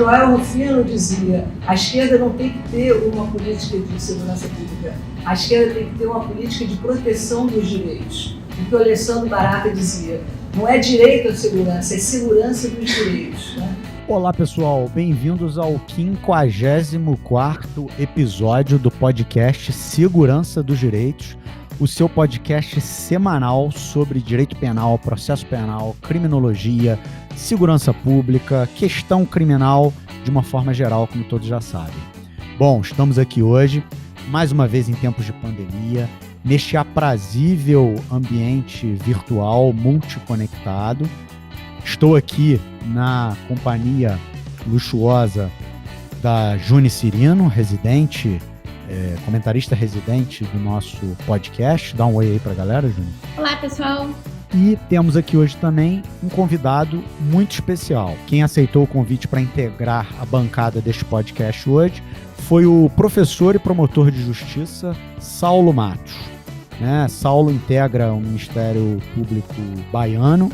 Joel Rufino dizia: a esquerda não tem que ter uma política de segurança pública, a esquerda tem que ter uma política de proteção dos direitos. O que o Alessandro Barata dizia: não é direito à segurança, é segurança dos direitos, né? Olá pessoal, bem-vindos ao 54º episódio do podcast Segurança dos Direitos, o seu podcast semanal sobre direito penal, processo penal, criminologia, segurança pública, questão criminal de uma forma geral, como todos já sabem. Bom, estamos aqui hoje, mais uma vez em tempos de pandemia, neste aprazível ambiente virtual multiconectado. Estou aqui na companhia luxuosa da Juni Cirino, comentarista residente do nosso podcast. Dá um oi aí pra galera, Juni. Olá, pessoal. E temos aqui hoje também um convidado muito especial. Quem aceitou o convite para integrar a bancada deste podcast hoje foi o professor e promotor de justiça Saulo Matos. Saulo integra o Ministério Público baiano,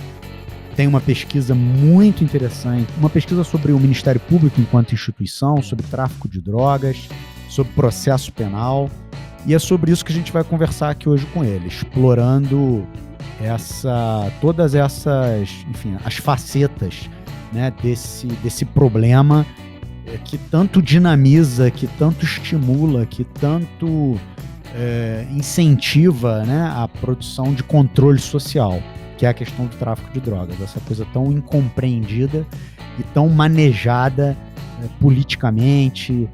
tem uma pesquisa muito interessante, uma pesquisa sobre o Ministério Público enquanto instituição, sobre tráfico de drogas, sobre processo penal, e é sobre isso que a gente vai conversar aqui hoje com ele, explorando todas essas, enfim, as facetas, né, desse problema que tanto dinamiza, que tanto estimula, que tanto incentiva, né, a produção de controle social, que é a questão do tráfico de drogas, essa coisa tão incompreendida e tão manejada politicamente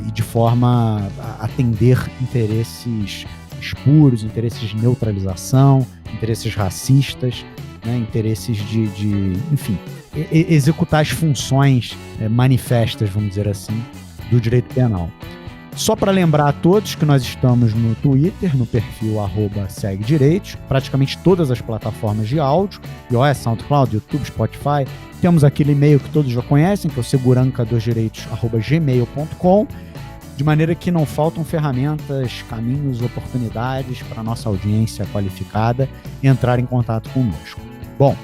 e de forma a atender interesses espuros, interesses de neutralização, interesses racistas, né, interesses de enfim, executar as funções manifestas, vamos dizer assim, do direito penal. Só para lembrar a todos que nós estamos no Twitter, no perfil @seguedireitos, praticamente todas as plataformas de áudio, iOS, SoundCloud, YouTube, Spotify. Temos aquele e-mail que todos já conhecem, que é o seguranca2direitos@gmail.com, de maneira que não faltam ferramentas, caminhos, oportunidades para a nossa audiência qualificada entrar em contato conosco. Bom,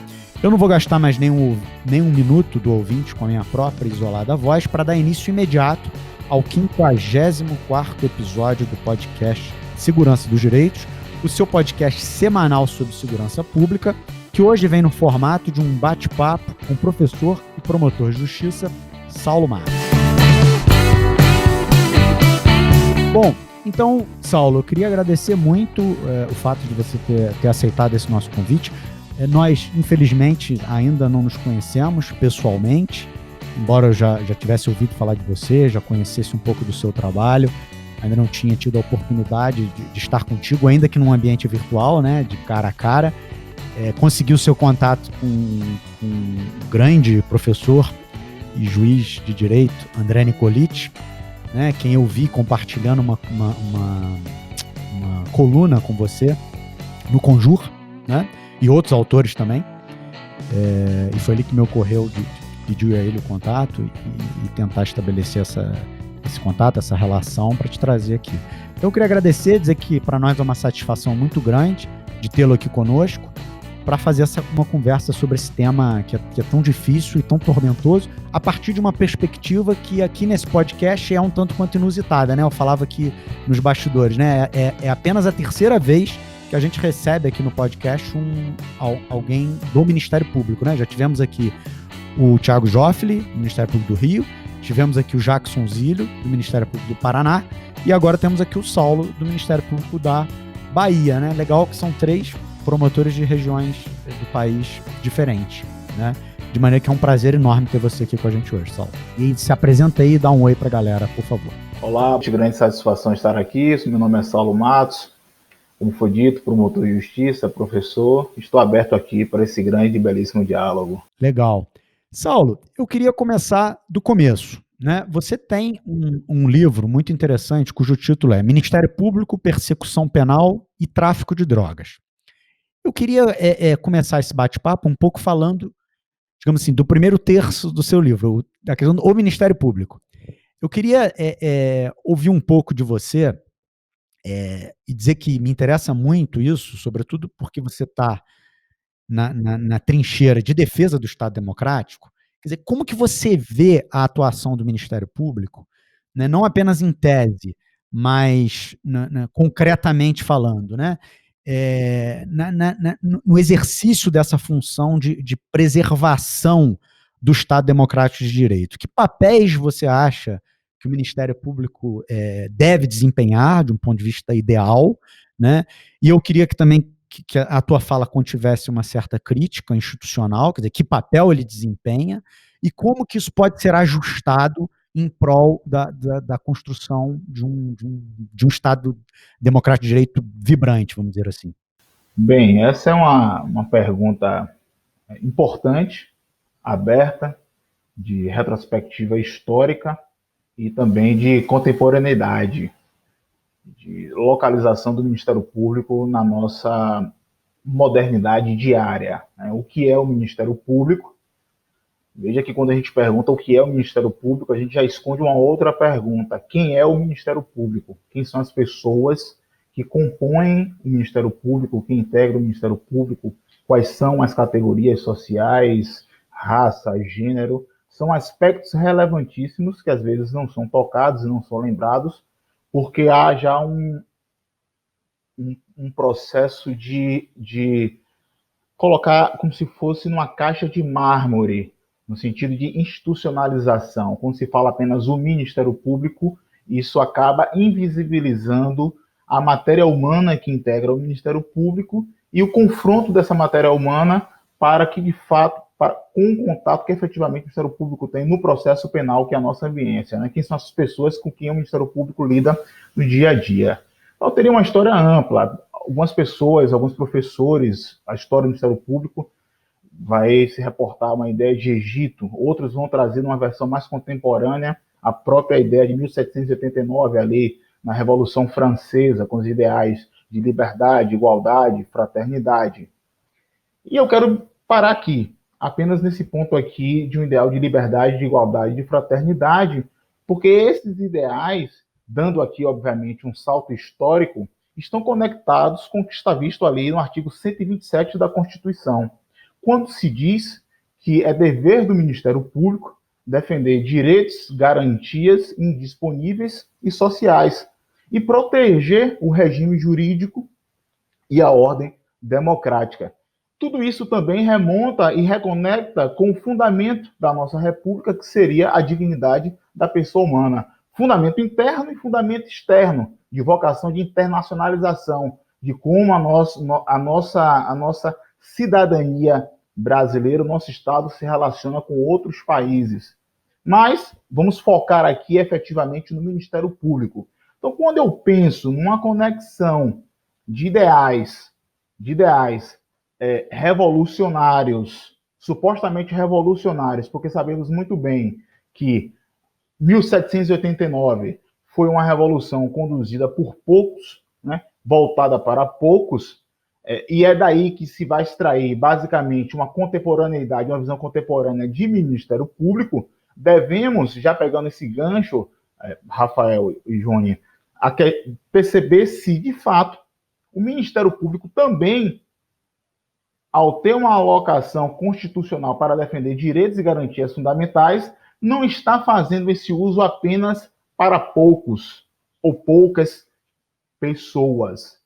eu não vou gastar mais nenhum minuto do ouvinte com a minha própria isolada voz para dar início imediato ao 54º episódio do podcast Segurança dos Direitos, o seu podcast semanal sobre segurança pública, que hoje vem no formato de um bate-papo com o professor e promotor de justiça Saulo Matos. Bom, então, Saulo, eu queria agradecer muito o fato de você ter aceitado esse nosso convite. Nós, infelizmente, ainda não nos conhecemos pessoalmente, embora eu já tivesse ouvido falar de você, já conhecesse um pouco do seu trabalho, ainda não tinha tido a oportunidade de estar contigo, ainda que num ambiente virtual, né, de cara a cara. Consegui o seu contato com um grande professor e juiz de direito, André Nicoliti, né, quem eu vi compartilhando uma coluna com você no Conjur, né, e outros autores também. E foi ali que me ocorreu de pedir a ele o contato e tentar estabelecer esse contato, essa relação para te trazer aqui. Então eu queria agradecer, dizer que para nós é uma satisfação muito grande de tê-lo aqui conosco para fazer uma conversa sobre esse tema que é tão difícil e tão tormentoso, a partir de uma perspectiva que aqui nesse podcast é um tanto quanto inusitada, né? Eu falava aqui nos bastidores, né? É apenas a terceira vez que a gente recebe aqui no podcast alguém do Ministério Público, né? Já tivemos aqui o Thiago Joffre, do Ministério Público do Rio, tivemos aqui o Jackson Zillo, do Ministério Público do Paraná, e agora temos aqui o Saulo, do Ministério Público da Bahia, né? Legal que são 3 promotores de regiões do país diferentes, né? De maneira que é um prazer enorme ter você aqui com a gente hoje, Saulo. E se apresenta aí e dá um oi pra galera, por favor. Olá, grande satisfação estar aqui. Meu nome é Saulo Matos, como foi dito, promotor de justiça, professor. Estou aberto aqui para esse grande e belíssimo diálogo. Legal. Saulo, eu queria começar do começo, né? Você tem um livro muito interessante cujo título é Ministério Público, Persecução Penal e Tráfico de Drogas. Eu queria começar esse bate-papo um pouco falando, digamos assim, do primeiro terço do seu livro, da questão do Ministério Público. Eu queria ouvir um pouco de você e dizer que me interessa muito isso, sobretudo porque você está na trincheira de defesa do Estado Democrático, Quer dizer, como que você vê a atuação do Ministério Público, né, não apenas em tese, mas concretamente falando, né, no exercício dessa função de preservação do Estado Democrático de Direito? Que papéis você acha que o Ministério Público deve desempenhar, de um ponto de vista ideal, né? E eu queria que também que a tua fala contivesse uma certa crítica institucional, quer dizer, que papel ele desempenha e como que isso pode ser ajustado em prol da construção de um Estado democrático de direito vibrante, vamos dizer assim. Bem, essa é uma pergunta importante, aberta, de retrospectiva histórica e também de contemporaneidade, de localização do Ministério Público na nossa modernidade diária. Né? O que é o Ministério Público? Veja que quando a gente pergunta o que é o Ministério Público, a gente já esconde uma outra pergunta. Quem é o Ministério Público? Quem são as pessoas que compõem o Ministério Público, que integram o Ministério Público? Quais são as categorias sociais, raça, gênero? São aspectos relevantíssimos que às vezes não são tocados e não são lembrados, porque há já um processo de colocar como se fosse numa caixa de mármore, no sentido de institucionalização. Quando se fala apenas o Ministério Público, isso acaba invisibilizando a matéria humana que integra o Ministério Público e o confronto dessa matéria humana para que, de fato, com o contato que efetivamente o Ministério Público tem no processo penal, que é a nossa ambiência, né? Quem são as pessoas com quem o Ministério Público lida no dia a dia. Então, teria uma história ampla. Algumas pessoas, alguns professores, a história do Ministério Público vai se reportar uma ideia de Egito, outros vão trazer uma versão mais contemporânea a própria ideia de 1789, ali na Revolução Francesa, com os ideais de liberdade, igualdade, fraternidade. E eu quero parar aqui, apenas nesse ponto aqui de um ideal de liberdade, de igualdade, de fraternidade, porque esses ideais, dando aqui, obviamente, um salto histórico, estão conectados com o que está visto ali no artigo 127 da Constituição, quando se diz que é dever do Ministério Público defender direitos, garantias indisponíveis e sociais e proteger o regime jurídico e a ordem democrática. Tudo isso também remonta e reconecta com o fundamento da nossa República, que seria a dignidade da pessoa humana. Fundamento interno e fundamento externo, de vocação de internacionalização, de como a nossa cidadania brasileira, o nosso Estado se relaciona com outros países. Mas vamos focar aqui efetivamente no Ministério Público. Então, quando eu penso numa conexão de ideais revolucionários, supostamente revolucionários, porque sabemos muito bem que 1789 foi uma revolução conduzida por poucos, né, voltada para poucos, e é daí que se vai extrair, basicamente, uma contemporaneidade, uma visão contemporânea de Ministério Público. Devemos, já pegando esse gancho, Rafael e Johnny, perceber se, de fato, o Ministério Público também, ao ter uma alocação constitucional para defender direitos e garantias fundamentais, não está fazendo esse uso apenas para poucos ou poucas pessoas.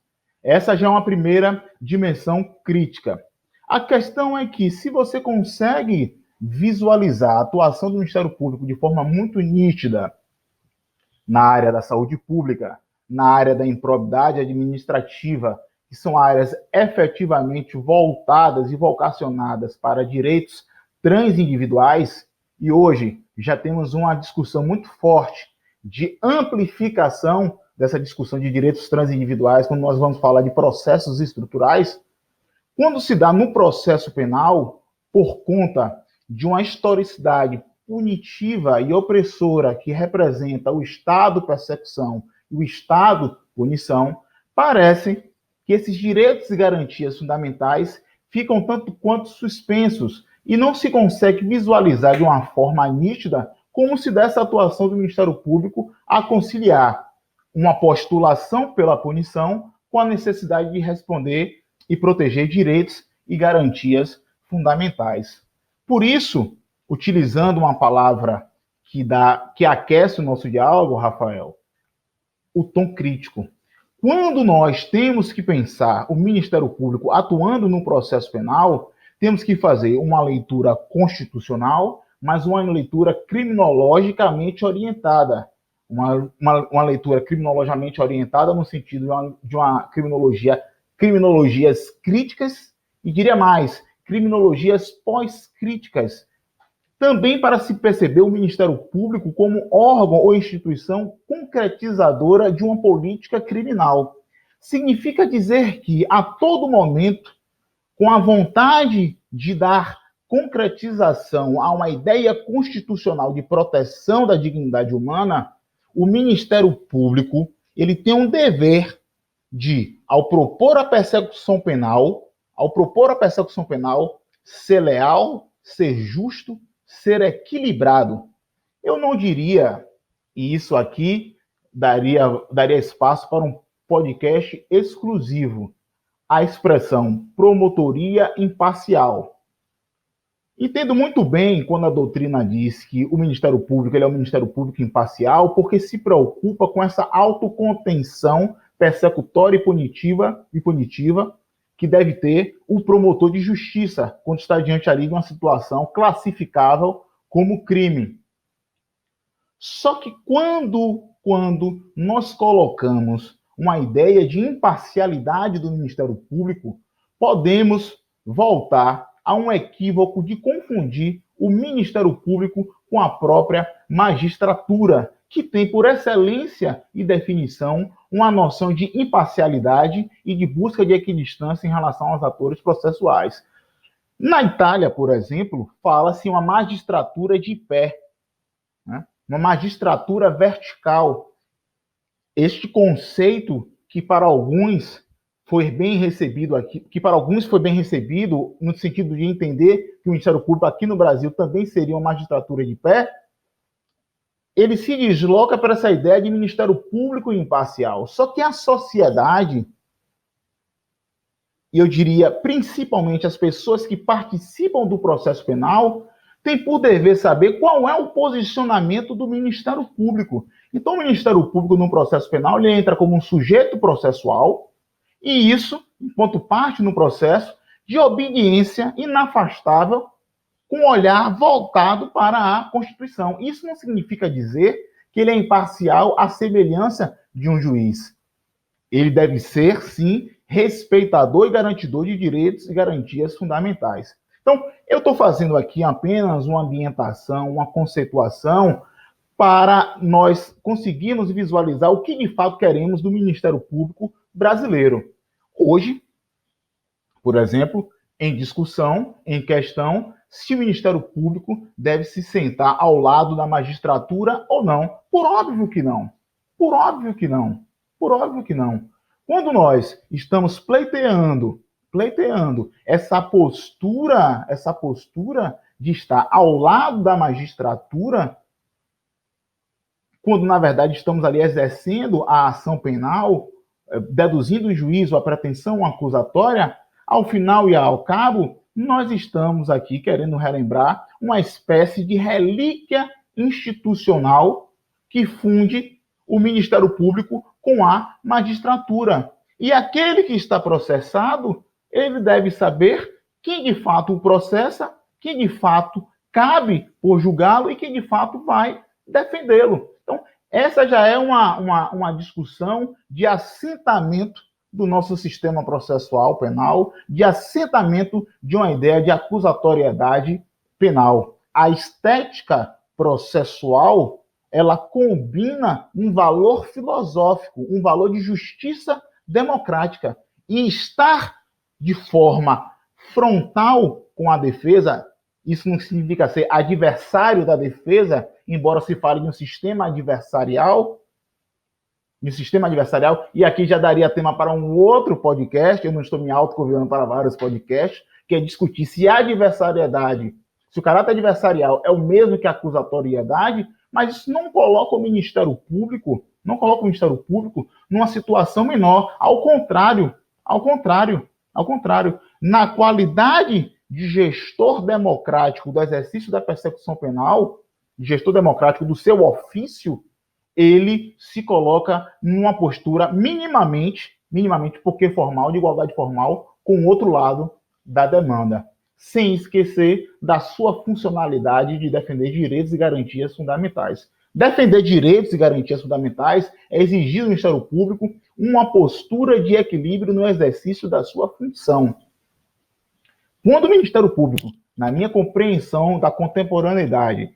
Essa já é uma primeira dimensão crítica. A questão é que, se você consegue visualizar a atuação do Ministério Público de forma muito nítida na área da saúde pública, na área da improbidade administrativa, que são áreas efetivamente voltadas e vocacionadas para direitos transindividuais, e hoje já temos uma discussão muito forte de amplificação dessa discussão de direitos transindividuais, quando nós vamos falar de processos estruturais, quando se dá no processo penal, por conta de uma historicidade punitiva e opressora que representa o Estado persecução e o Estado punição, parece que esses direitos e garantias fundamentais ficam tanto quanto suspensos e não se consegue visualizar de uma forma nítida como se dessa atuação do Ministério Público a conciliar uma postulação pela punição com a necessidade de responder e proteger direitos e garantias fundamentais. Por isso, utilizando uma palavra que aquece o nosso diálogo, Rafael, o tom crítico. Quando nós temos que pensar o Ministério Público atuando no processo penal, temos que fazer uma leitura constitucional, mas uma leitura criminologicamente orientada. Uma leitura criminologicamente orientada no sentido de uma criminologias críticas e, diria mais, criminologias pós-críticas. Também para se perceber o Ministério Público como órgão ou instituição concretizadora de uma política criminal. Significa dizer que, a todo momento, com a vontade de dar concretização a uma ideia constitucional de proteção da dignidade humana, o Ministério Público ele tem um dever de, ao propor a persecução penal, ser leal, ser justo, ser equilibrado. Eu não diria, e isso aqui daria espaço para um podcast exclusivo, a expressão promotoria imparcial. Entendo muito bem quando a doutrina diz que o Ministério Público ele é um Ministério Público imparcial, porque se preocupa com essa autocontenção persecutória e punitiva que deve ter o promotor de justiça quando está diante ali de uma situação classificável como crime. Só que quando nós colocamos uma ideia de imparcialidade do Ministério Público, podemos voltar a um equívoco de confundir o Ministério Público com a própria magistratura, que tem por excelência e definição uma noção de imparcialidade e de busca de equidistância em relação aos atores processuais. Na Itália, por exemplo, fala-se uma magistratura de pé, né? Uma magistratura vertical. Este conceito que para alguns foi bem recebido no sentido de entender que o Ministério Público aqui no Brasil também seria uma magistratura de pé, ele se desloca para essa ideia de Ministério Público imparcial. Só que a sociedade, e eu diria principalmente as pessoas que participam do processo penal, têm por dever saber qual é o posicionamento do Ministério Público. Então, o Ministério Público no processo penal ele entra como um sujeito processual, e isso, enquanto parte no processo, de obediência inafastável, com um olhar voltado para a Constituição. Isso não significa dizer que ele é imparcial à semelhança de um juiz. Ele deve ser, sim, respeitador e garantidor de direitos e garantias fundamentais. Então, eu estou fazendo aqui apenas uma ambientação, uma conceituação, para nós conseguirmos visualizar o que de fato queremos do Ministério Público brasileiro. Hoje, por exemplo, em discussão, em questão, se o Ministério Público deve se sentar ao lado da magistratura ou não. Por óbvio que não. Por óbvio que não. Por óbvio que não. Quando nós estamos pleiteando essa postura de estar ao lado da magistratura, quando na verdade estamos ali exercendo a ação penal, deduzindo o juízo, a pretensão acusatória, ao final e ao cabo, nós estamos aqui querendo relembrar uma espécie de relíquia institucional que funde o Ministério Público com a magistratura. E aquele que está processado, ele deve saber quem de fato o processa, quem de fato cabe por julgá-lo e quem de fato vai defendê-lo. Então, essa já é uma discussão de assentamento do nosso sistema processual penal, de assentamento de uma ideia de acusatoriedade penal. A estética processual, ela combina um valor filosófico, um valor de justiça democrática. E estar de forma frontal com a defesa, isso não significa ser adversário da defesa, embora se fale de um sistema adversarial, e aqui já daria tema para um outro podcast, eu não estou me autoconvidando para vários podcasts, que é discutir se a adversariedade, se o caráter adversarial é o mesmo que a acusatoriedade, mas isso não coloca o Ministério Público numa situação menor, ao contrário, na qualidade de gestor democrático do exercício da persecução penal, de gestor democrático do seu ofício, ele se coloca numa postura minimamente porque formal, de igualdade formal, com o outro lado da demanda, sem esquecer da sua funcionalidade de defender direitos e garantias fundamentais. Defender direitos e garantias fundamentais é exigir do Ministério Público uma postura de equilíbrio no exercício da sua função. Quando o Ministério Público, na minha compreensão da contemporaneidade,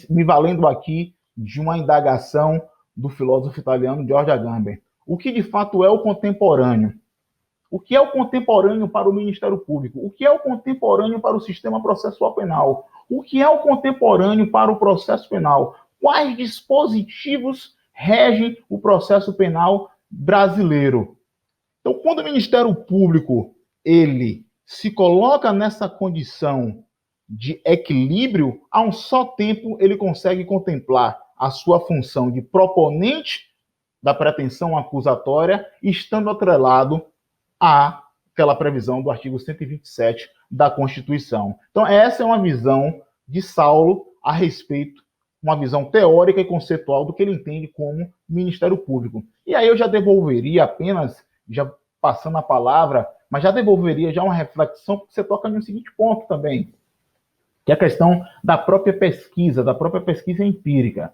me valendo aqui de uma indagação do filósofo italiano Giorgio Agamben, o que de fato é o contemporâneo? O que é o contemporâneo para o Ministério Público? O que é o contemporâneo para o sistema processual penal? O que é o contemporâneo para o processo penal? Quais dispositivos regem o processo penal brasileiro? Então, quando o Ministério Público ele se coloca nessa condição de equilíbrio, a um só tempo ele consegue contemplar a sua função de proponente da pretensão acusatória, estando atrelado àquela previsão do artigo 127 da Constituição. Então, essa é uma visão de Saulo a respeito, uma visão teórica e conceitual do que ele entende como Ministério Público. E aí eu já devolveria apenas, já passando a palavra, mas já devolveria já uma reflexão, porque você toca no seguinte ponto também, que é a questão da própria pesquisa empírica.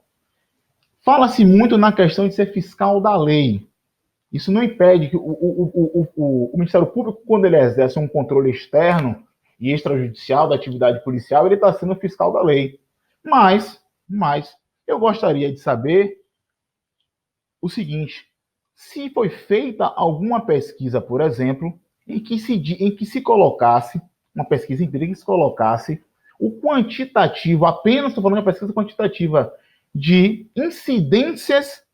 Fala-se muito na questão de ser fiscal da lei. Isso não impede que o Ministério Público, quando ele exerce um controle externo e extrajudicial da atividade policial, ele está sendo fiscal da lei. Mas eu gostaria de saber o seguinte: se foi feita alguma pesquisa, por exemplo, em que se colocasse, uma pesquisa empírica que se colocasse o quantitativo, apenas estou falando de uma pesquisa quantitativa, de incidências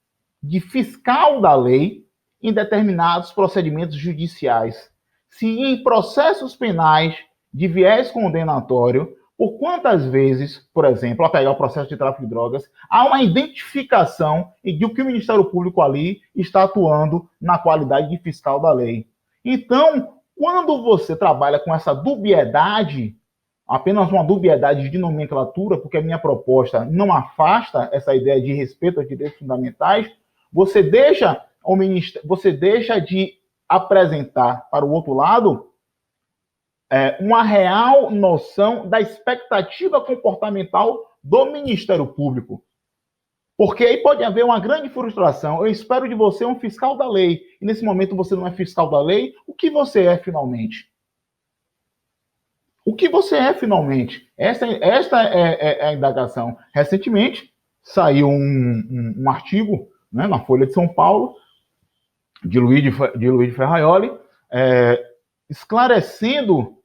de fiscal da lei em determinados procedimentos judiciais. Se em processos penais de viés condenatório, por quantas vezes, por exemplo, a pegar o processo de tráfico de drogas, há uma identificação de que o Ministério Público ali está atuando na qualidade de fiscal da lei. Então, quando você trabalha com essa dubiedade, apenas uma dubiedade de nomenclatura, porque a minha proposta não afasta essa ideia de respeito aos direitos fundamentais, você deixa de apresentar para o outro lado uma real noção da expectativa comportamental do Ministério Público. Porque aí pode haver uma grande frustração. Eu espero de você um fiscal da lei, e nesse momento você não é fiscal da lei, o que você é finalmente? O que você é finalmente? Esta é a indagação. Recentemente saiu um artigo, né, na Folha de São Paulo, de Luigi Ferraioli, esclarecendo,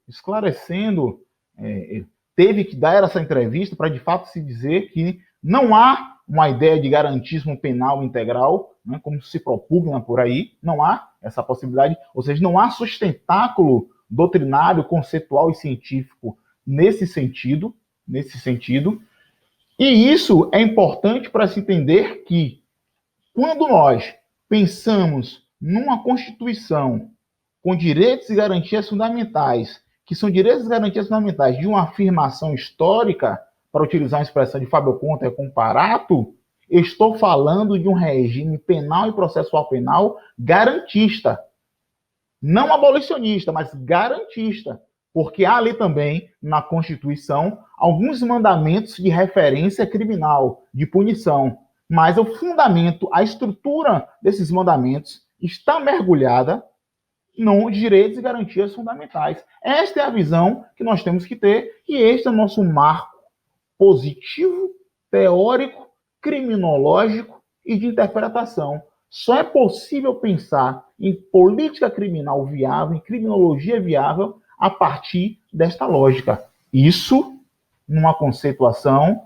teve que dar essa entrevista para de fato se dizer que não há uma ideia de garantismo penal integral, né, como se propugna por aí, não há essa possibilidade, ou seja, não há sustentáculo doutrinário, conceitual e científico nesse sentido, e isso é importante para se entender que quando nós pensamos numa Constituição com direitos e garantias fundamentais, que são direitos e garantias fundamentais de uma afirmação histórica, para utilizar a expressão de Fábio Conte Comparato, estou falando de um regime penal e processual penal garantista. Não abolicionista, mas garantista. Porque há ali também, na Constituição, alguns mandamentos de referência criminal, de punição. Mas o fundamento, a estrutura desses mandamentos está mergulhada nos direitos e garantias fundamentais. Esta é a visão que nós temos que ter, e este é o nosso marco positivo, teórico, criminológico e de interpretação. Só é possível pensar em política criminal viável, em criminologia viável, a partir desta lógica. Isso numa conceituação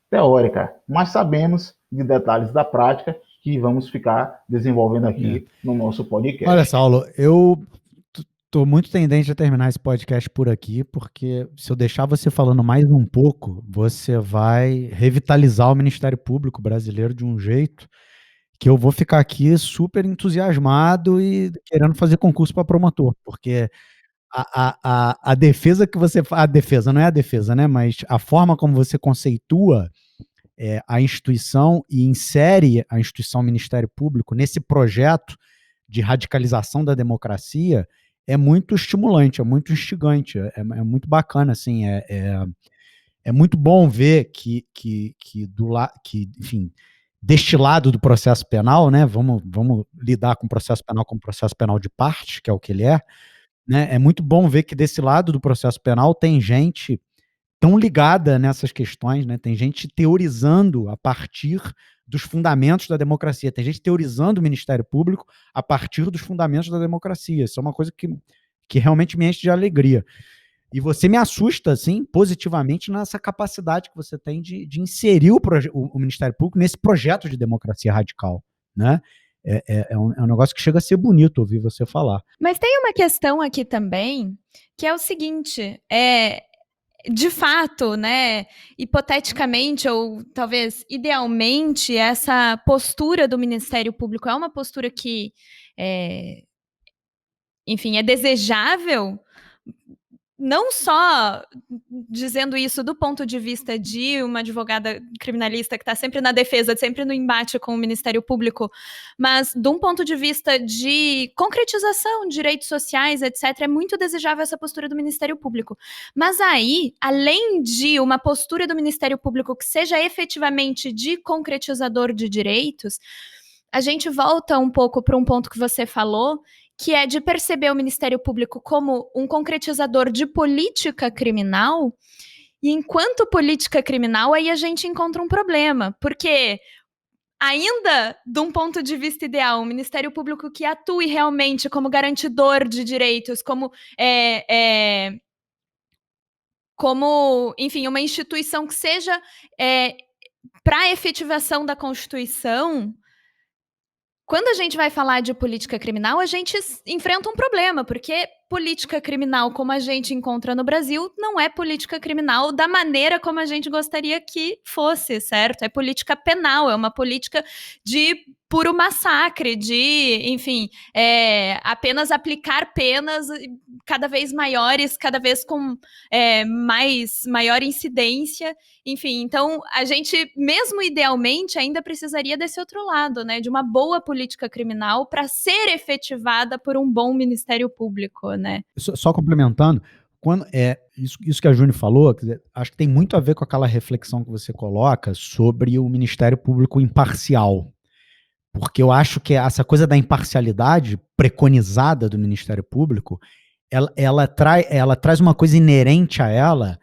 teórica, mas sabemos de detalhes da prática que vamos ficar desenvolvendo aqui no nosso podcast. Olha, Saulo, eu estou muito tendente a terminar esse podcast por aqui, porque se eu deixar você falando mais um pouco, você vai revitalizar o Ministério Público brasileiro de um jeito que eu vou ficar aqui super entusiasmado e querendo fazer concurso para promotor, porque a defesa que você faz, a defesa, não é a defesa, né? Mas a forma como você conceitua a instituição e insere a instituição Ministério Público nesse projeto de radicalização da democracia é muito estimulante, é muito instigante, é muito bacana, assim, é muito bom ver enfim, deste lado do processo penal, né? Vamos lidar com o processo penal como processo penal de parte, que é o que ele é, né? É muito bom ver que desse lado do processo penal tem gente tão ligada nessas questões, né? Tem gente teorizando a partir dos fundamentos da democracia, tem gente teorizando o Ministério Público a partir dos fundamentos da democracia. Isso é uma coisa que realmente me enche de alegria. E você me assusta, assim, positivamente nessa capacidade que você tem de inserir o Ministério Público nesse projeto de democracia radical, né? É um negócio que chega a ser bonito ouvir você falar. Mas tem uma questão aqui também, que é o seguinte, de fato, né, hipoteticamente ou talvez idealmente, essa postura do Ministério Público é uma postura que, enfim, é desejável, não só dizendo isso do ponto de vista de uma advogada criminalista que está sempre na defesa, sempre no embate com o Ministério Público, mas de um ponto de vista de concretização de direitos sociais, etc., é muito desejável essa postura do Ministério Público. Mas aí, além de uma postura do Ministério Público que seja efetivamente de concretizador de direitos, a gente volta um pouco para um ponto que você falou, que é de perceber o Ministério Público como um concretizador de política criminal, e enquanto política criminal, aí a gente encontra um problema, porque ainda de um ponto de vista ideal, um Ministério Público que atue realmente como garantidor de direitos, como, enfim, uma instituição que seja para a efetivação da Constituição. Quando a gente vai falar de política criminal, a gente enfrenta um problema, porque política criminal como a gente encontra no Brasil não é política criminal da maneira como a gente gostaria que fosse, certo? É política penal, é uma política de puro massacre, de, enfim, apenas aplicar penas cada vez maiores, cada vez com maior incidência, enfim. Então, a gente, mesmo idealmente, ainda precisaria desse outro lado, né, de uma boa política criminal para ser efetivada por um bom Ministério Público, né? Só complementando, quando isso que a Júnior falou, quer dizer, acho que tem muito a ver com aquela reflexão que você coloca sobre o Ministério Público imparcial. Porque eu acho que essa coisa da imparcialidade preconizada do Ministério Público, ela traz uma coisa inerente a ela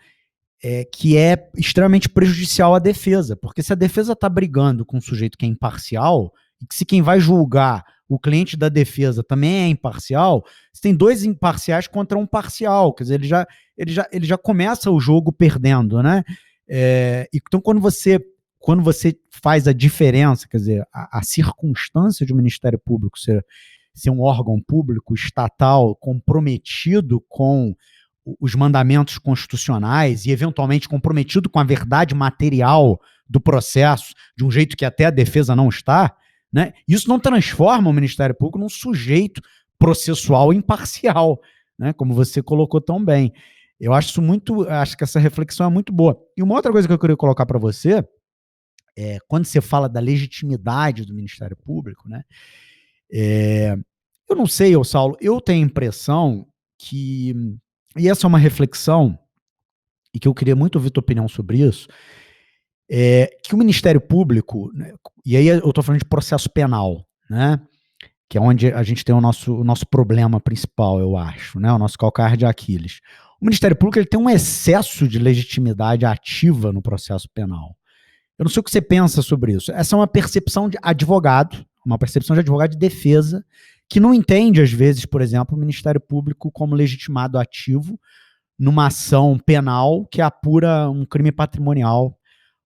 que é extremamente prejudicial à defesa. Porque se a defesa está brigando com um sujeito que é imparcial, e que se quem vai julgar o cliente da defesa também é imparcial, você tem dois imparciais contra um parcial. Quer dizer, ele já começa o jogo perdendo, né? Então, quando você faz a diferença, quer dizer, a circunstância de um Ministério Público ser um órgão público estatal comprometido com os mandamentos constitucionais e eventualmente comprometido com a verdade material do processo, de um jeito que até a defesa não está, né? Isso não transforma o Ministério Público num sujeito processual imparcial, né? Como você colocou tão bem. Eu acho que essa reflexão é muito boa. E uma outra coisa que eu queria colocar para você, quando você fala da legitimidade do Ministério Público, né? Eu não sei, Saulo, eu tenho a impressão que, e essa é uma reflexão, e que eu queria muito ouvir tua opinião sobre isso, que o Ministério Público, né, e aí eu estou falando de processo penal, né? Que é onde a gente tem o nosso problema principal, eu acho, né? O nosso calcanhar de Aquiles. O Ministério Público ele tem um excesso de legitimidade ativa no processo penal. Eu não sei o que você pensa sobre isso. Essa é uma percepção de advogado, de defesa, que não entende, às vezes, por exemplo, o Ministério Público como legitimado ativo numa ação penal que apura um crime patrimonial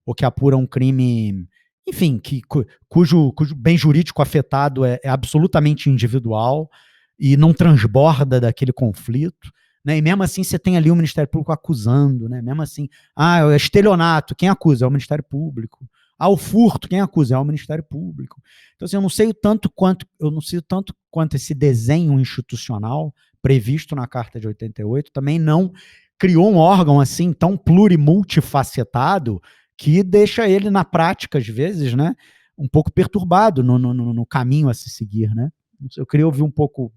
ou que apura um crime, enfim, cujo bem jurídico afetado é absolutamente individual e não transborda daquele conflito. Né? E mesmo assim você tem ali o Ministério Público acusando, né? Mesmo assim, é estelionato, quem acusa? É o Ministério Público. O furto, quem acusa? É o Ministério Público. Então, assim, eu não sei tanto quanto esse desenho institucional previsto na Carta de 88, também não criou um órgão assim tão plurimultifacetado que deixa ele, na prática, às vezes, né, um pouco perturbado no caminho a se seguir, né? Eu queria ouvir um pouco o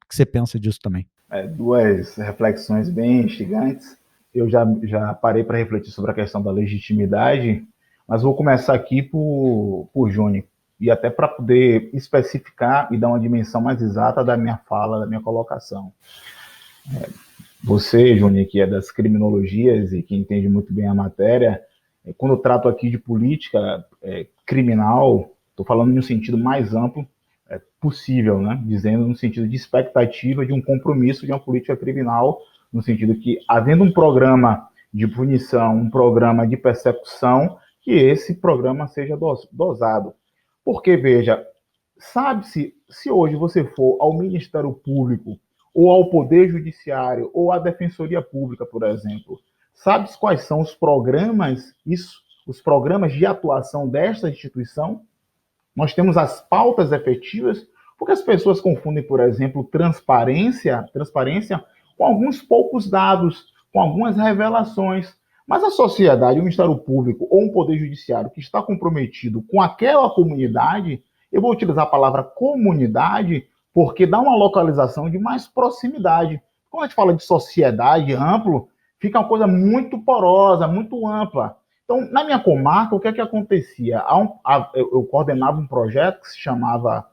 que você pensa disso também. Duas reflexões bem instigantes. Eu já parei para refletir sobre a questão da legitimidade, mas vou começar aqui por Júnior, e até para poder especificar e dar uma dimensão mais exata da minha fala, da minha colocação. Você, Júnior, que é das criminologias e que entende muito bem a matéria, quando eu trato aqui de política criminal, estou falando em um sentido mais amplo possível, né? Dizendo no sentido de expectativa de um compromisso de uma política criminal, no sentido que, havendo um programa de punição, um programa de persecução, que esse programa seja dosado. Porque, veja, sabe-se, se hoje você for ao Ministério Público, ou ao Poder Judiciário, ou à Defensoria Pública, por exemplo, sabe-se quais são os programas de atuação desta instituição? Nós temos as pautas efetivas, porque as pessoas confundem, por exemplo, transparência com alguns poucos dados, com algumas revelações. Mas a sociedade, o Ministério Público ou um Poder Judiciário que está comprometido com aquela comunidade, eu vou utilizar a palavra comunidade porque dá uma localização de mais proximidade. Quando a gente fala de sociedade amplo, fica uma coisa muito porosa, muito ampla. Então, na minha comarca, o que é que acontecia? Eu coordenava um projeto que se chamava,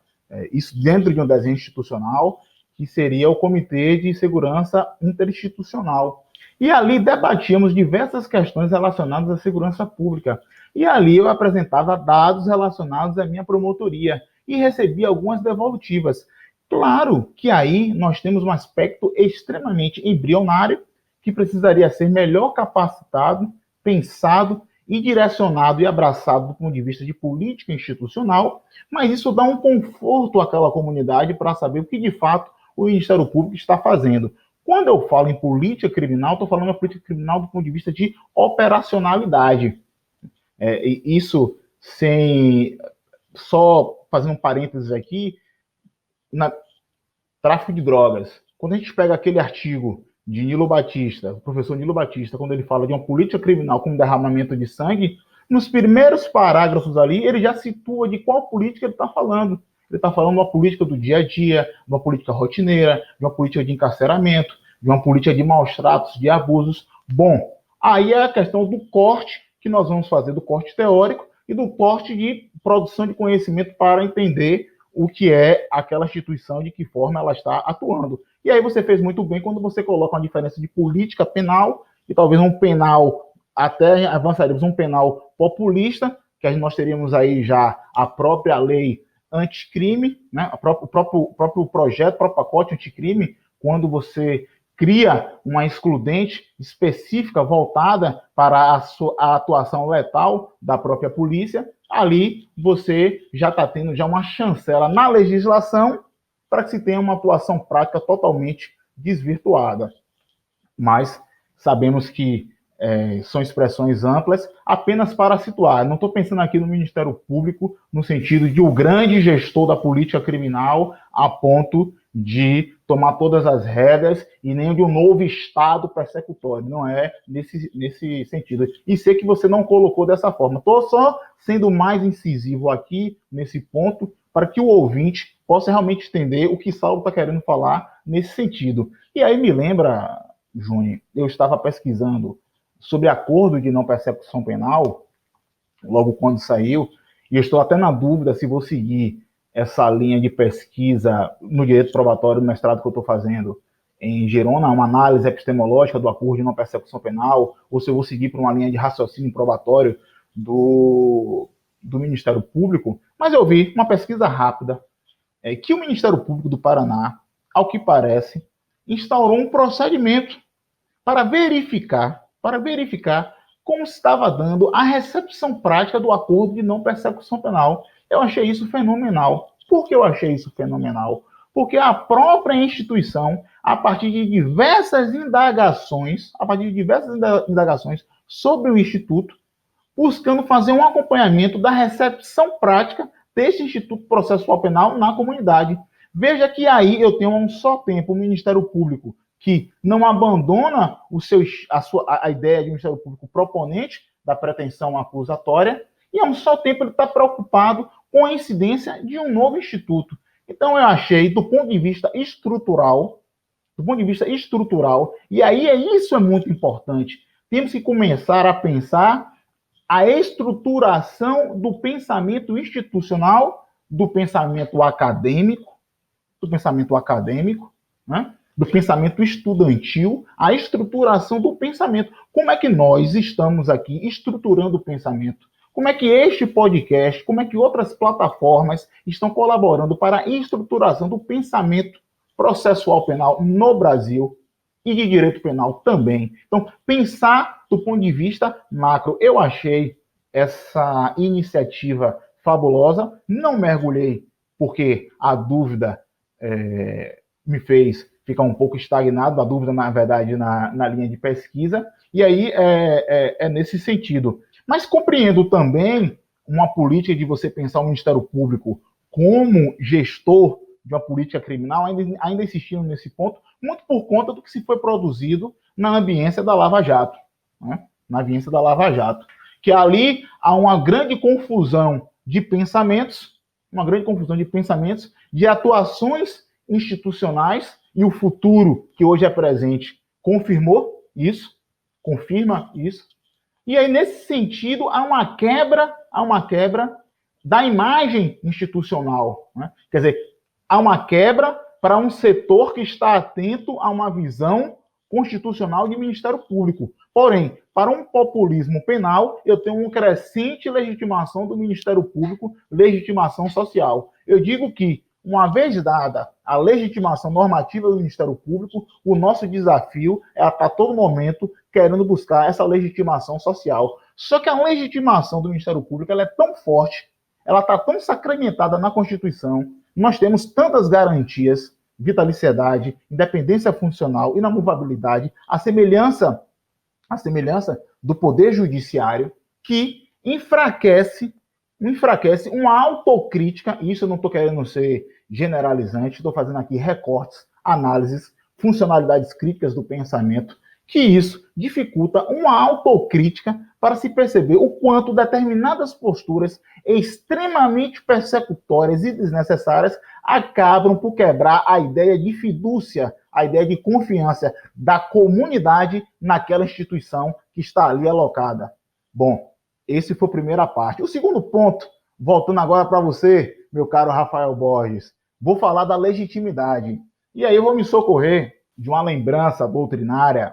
isso dentro de um desenho institucional, que seria o Comitê de Segurança Interinstitucional. E ali debatíamos diversas questões relacionadas à segurança pública. E ali eu apresentava dados relacionados à minha promotoria e recebia algumas devolutivas. Claro que aí nós temos um aspecto extremamente embrionário que precisaria ser melhor capacitado, pensado e direcionado e abraçado do ponto de vista de política institucional, mas isso dá um conforto àquela comunidade para saber o que de fato o Ministério Público está fazendo. Quando eu falo em política criminal, estou falando de política criminal do ponto de vista de operacionalidade. Isso sem... Só fazendo um parênteses aqui, tráfico de drogas. Quando a gente pega aquele artigo de Nilo Batista, o professor Nilo Batista, quando ele fala de uma política criminal como derramamento de sangue, nos primeiros parágrafos ali, ele já situa de qual política ele está falando. Ele está falando de uma política do dia a dia, de uma política rotineira, de uma política de encarceramento, de uma política de maus tratos, de abusos. Bom, aí é a questão do corte que nós vamos fazer, do corte teórico e do corte de produção de conhecimento para entender o que é aquela instituição, de que forma ela está atuando. E aí você fez muito bem quando você coloca uma diferença de política penal e talvez um penal, até avançaríamos um penal populista, que nós teríamos aí já a própria lei anticrime, né? O próprio projeto, o próprio pacote anticrime, quando você cria uma excludente específica voltada para a atuação letal da própria polícia, ali você já está tendo já uma chancela na legislação para que se tenha uma atuação prática totalmente desvirtuada. Mas sabemos que são expressões amplas apenas para situar. Não estou pensando aqui no Ministério Público no sentido de o grande gestor da política criminal a ponto de tomar todas as rédeas e nem de um novo Estado persecutório. Não é nesse sentido. E sei que você não colocou dessa forma. Estou só sendo mais incisivo aqui nesse ponto para que o ouvinte possa realmente entender o que Saulo está querendo falar nesse sentido. E aí me lembra, Júnior, eu estava pesquisando sobre acordo de não persecução penal, logo quando saiu, e eu estou até na dúvida se vou seguir essa linha de pesquisa no direito probatório do mestrado que eu estou fazendo em Girona, uma análise epistemológica do acordo de não persecução penal, ou se eu vou seguir por uma linha de raciocínio probatório do Ministério Público, mas eu vi uma pesquisa rápida que o Ministério Público do Paraná, ao que parece, instaurou um procedimento para verificar como estava dando a recepção prática do acordo de não persecução penal. Eu achei isso fenomenal. Por que eu achei isso fenomenal? Porque a própria instituição, a partir de diversas indagações sobre o Instituto, buscando fazer um acompanhamento da recepção prática deste Instituto Processual Penal na comunidade, Veja que aí eu tenho a um só tempo o Ministério Público que não abandona a ideia de Ministério Público proponente da pretensão acusatória, e ao mesmo tempo ele está preocupado com a incidência de um novo instituto. Então eu achei, do ponto de vista estrutural, e aí isso é muito importante, temos que começar a pensar a estruturação do pensamento institucional, do pensamento acadêmico, né? Do pensamento estudantil, a estruturação do pensamento. Como é que nós estamos aqui estruturando o pensamento? Como é que este podcast, como é que outras plataformas estão colaborando para a estruturação do pensamento processual penal no Brasil e de direito penal também? Então, pensar do ponto de vista macro. Eu achei essa iniciativa fabulosa, não mergulhei porque a dúvida me fez ficar um pouco estagnado, a dúvida, na verdade, na linha de pesquisa, e aí é nesse sentido. Mas compreendo também uma política de você pensar o Ministério Público como gestor de uma política criminal, ainda insistindo nesse ponto, muito por conta do que se foi produzido na ambiência da Lava Jato, né? Na ambiência da Lava Jato. Que ali há uma grande confusão de pensamentos, de atuações institucionais, e o futuro, que hoje é presente, confirma isso. E aí, nesse sentido, há uma quebra da imagem institucional, né? Quer dizer, há uma quebra para um setor que está atento a uma visão constitucional de Ministério Público. Porém, para um populismo penal, eu tenho uma crescente legitimação do Ministério Público, legitimação social. Eu digo que, uma vez dada a legitimação normativa do Ministério Público, o nosso desafio é estar a todo momento querendo buscar essa legitimação social. Só que a legitimação do Ministério Público ela é tão forte, ela está tão sacramentada na Constituição, nós temos tantas garantias, vitaliciedade, independência funcional, inamovabilidade, a semelhança do Poder Judiciário, que enfraquece uma autocrítica, e isso eu não estou querendo ser generalizante, estou fazendo aqui recortes, análises, funcionalidades críticas do pensamento, que isso dificulta uma autocrítica para se perceber o quanto determinadas posturas extremamente persecutórias e desnecessárias acabam por quebrar a ideia de fidúcia, a ideia de confiança da comunidade naquela instituição que está ali alocada. Bom, esse foi a primeira parte. O segundo ponto, voltando agora para você, meu caro Rafael Borges, vou falar da legitimidade. E aí eu vou me socorrer de uma lembrança doutrinária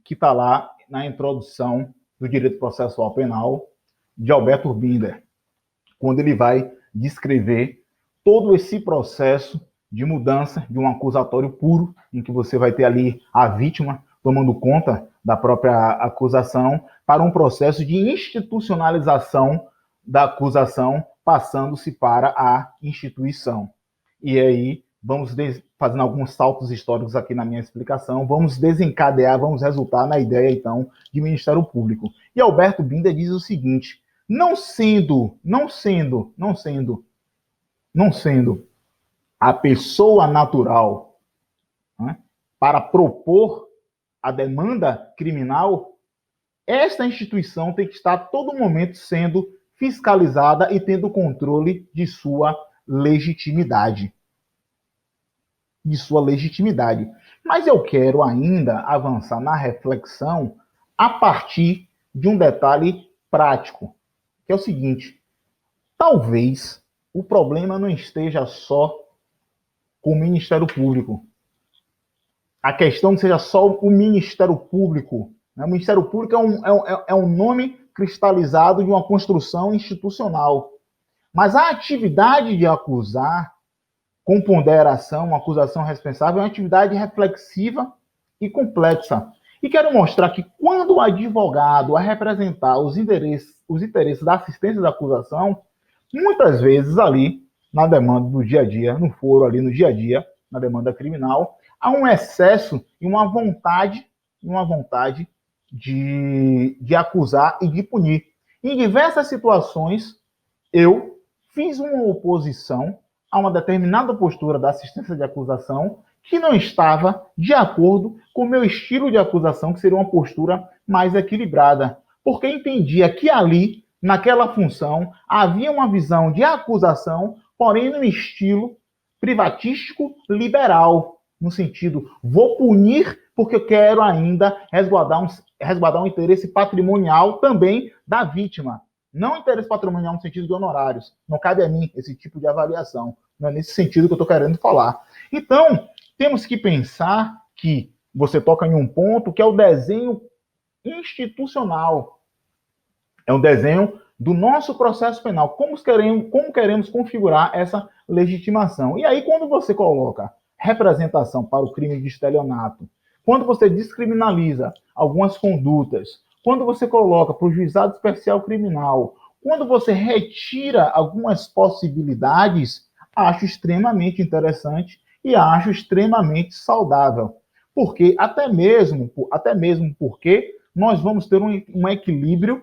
que está lá na introdução do Direito Processual Penal de Alberto Binder, quando ele vai descrever todo esse processo de mudança de um acusatório puro, em que você vai ter ali a vítima tomando conta da própria acusação, para um processo de institucionalização da acusação, passando-se para a instituição. E aí, vamos fazendo alguns saltos históricos aqui na minha explicação, vamos desencadear, vamos resultar na ideia, então, de Ministério Público. E Alberto Binder diz o seguinte: não sendo a pessoa natural, né, para propor a demanda criminal, esta instituição tem que estar a todo momento sendo fiscalizada e tendo controle de sua legitimidade. Mas eu quero ainda avançar na reflexão a partir de um detalhe prático, que é o seguinte: talvez o problema não esteja só com o Ministério Público. A questão não seja só o Ministério Público. O Ministério Público é um nome cristalizado de uma construção institucional. Mas a atividade de acusar, com ponderação, uma acusação responsável, é uma atividade reflexiva e complexa. E quero mostrar que quando o advogado vai representar os interesses da assistência da acusação, muitas vezes ali, na demanda do dia a dia, no foro ali no dia a dia, na demanda criminal, há um excesso e uma vontade de acusar e de punir. Em diversas situações, eu fiz uma oposição a uma determinada postura da assistência de acusação que não estava de acordo com o meu estilo de acusação, que seria uma postura mais equilibrada, porque entendia que ali, naquela função, havia uma visão de acusação, porém num estilo privatístico liberal, no sentido, vou punir porque eu quero ainda resguardar um interesse patrimonial também da vítima. Não interesse patrimonial no sentido de honorários. Não cabe a mim esse tipo de avaliação. Não é nesse sentido que eu estou querendo falar. Então, temos que pensar que você toca em um ponto que é o desenho institucional. É um desenho do nosso processo penal. Como queremos configurar essa legitimação? E aí, quando você coloca representação para o crime de estelionato, quando você descriminaliza algumas condutas, quando você coloca para o juizado especial criminal, quando você retira algumas possibilidades, acho extremamente interessante e acho extremamente saudável. Porque até mesmo porque nós vamos ter um equilíbrio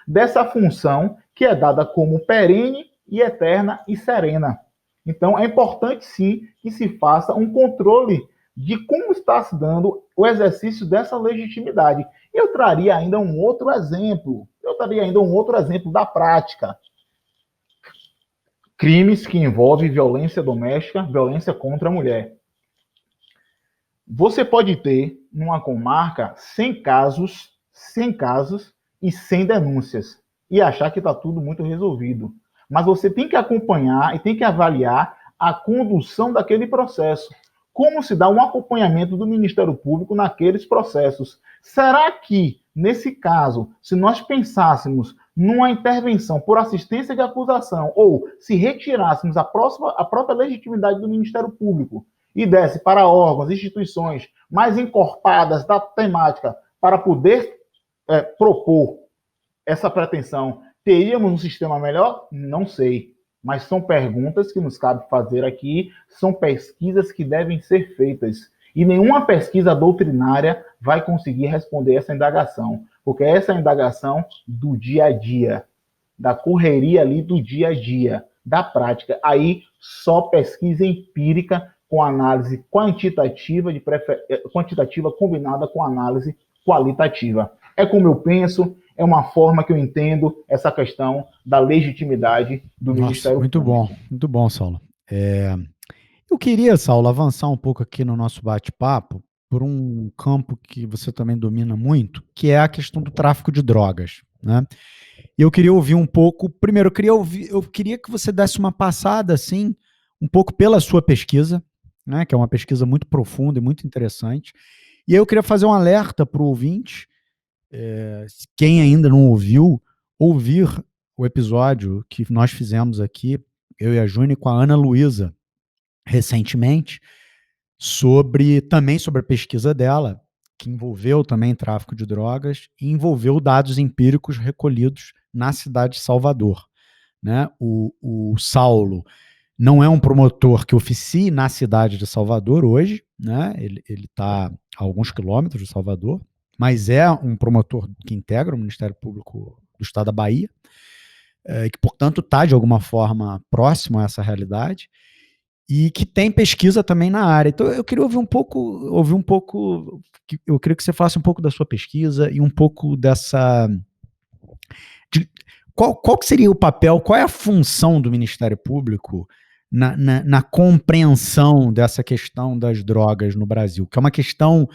dessa função que é dada como perene e eterna e serena. Então, é importante, sim, que se faça um controle de como está se dando o exercício dessa legitimidade. Eu traria ainda um outro exemplo. Da prática. Crimes que envolvem violência doméstica, violência contra a mulher. Você pode ter, numa comarca, 100 casos e 100 denúncias, e achar que está tudo muito resolvido. Mas você tem que acompanhar e tem que avaliar a condução daquele processo. Como se dá um acompanhamento do Ministério Público naqueles processos? Será que, nesse caso, se nós pensássemos numa intervenção por assistência de acusação, ou se retirássemos a própria legitimidade do Ministério Público e desse para órgãos, instituições mais encorpadas da temática para poder propor essa pretensão, teríamos um sistema melhor? Não sei. Mas são perguntas que nos cabe fazer aqui, são pesquisas que devem ser feitas. E nenhuma pesquisa doutrinária vai conseguir responder essa indagação, porque essa é a indagação do dia a dia, da correria ali do dia a dia, da prática. Aí só pesquisa empírica com análise quantitativa combinada com análise qualitativa. É como eu penso, é uma forma que eu entendo essa questão da legitimidade do Ministério Público. Muito bom, Saulo. Eu queria, Saulo, avançar um pouco aqui no nosso bate-papo por um campo que você também domina muito, que é a questão do tráfico de drogas, né? E eu queria ouvir um pouco, primeiro, eu queria que você desse uma passada, assim, um pouco pela sua pesquisa, né, que é uma pesquisa muito profunda e muito interessante. E aí eu queria fazer um alerta para o ouvinte, quem ainda não ouviu, ouvir o episódio que nós fizemos aqui, eu e a Júnia, com a Ana Luísa, recentemente, também sobre a pesquisa dela, que envolveu também tráfico de drogas e envolveu dados empíricos recolhidos na cidade de Salvador, né? O Saulo não é um promotor que oficie na cidade de Salvador hoje, né? Ele está a alguns quilômetros de Salvador, mas é um promotor que integra o Ministério Público do Estado da Bahia, que, portanto, está, de alguma forma, próximo a essa realidade, e que tem pesquisa também na área. Então, eu queria ouvir um pouco, eu queria que você falasse um pouco da sua pesquisa e um pouco dessa... Qual que seria o papel, qual é a função do Ministério Público na compreensão dessa questão das drogas no Brasil, que é uma questão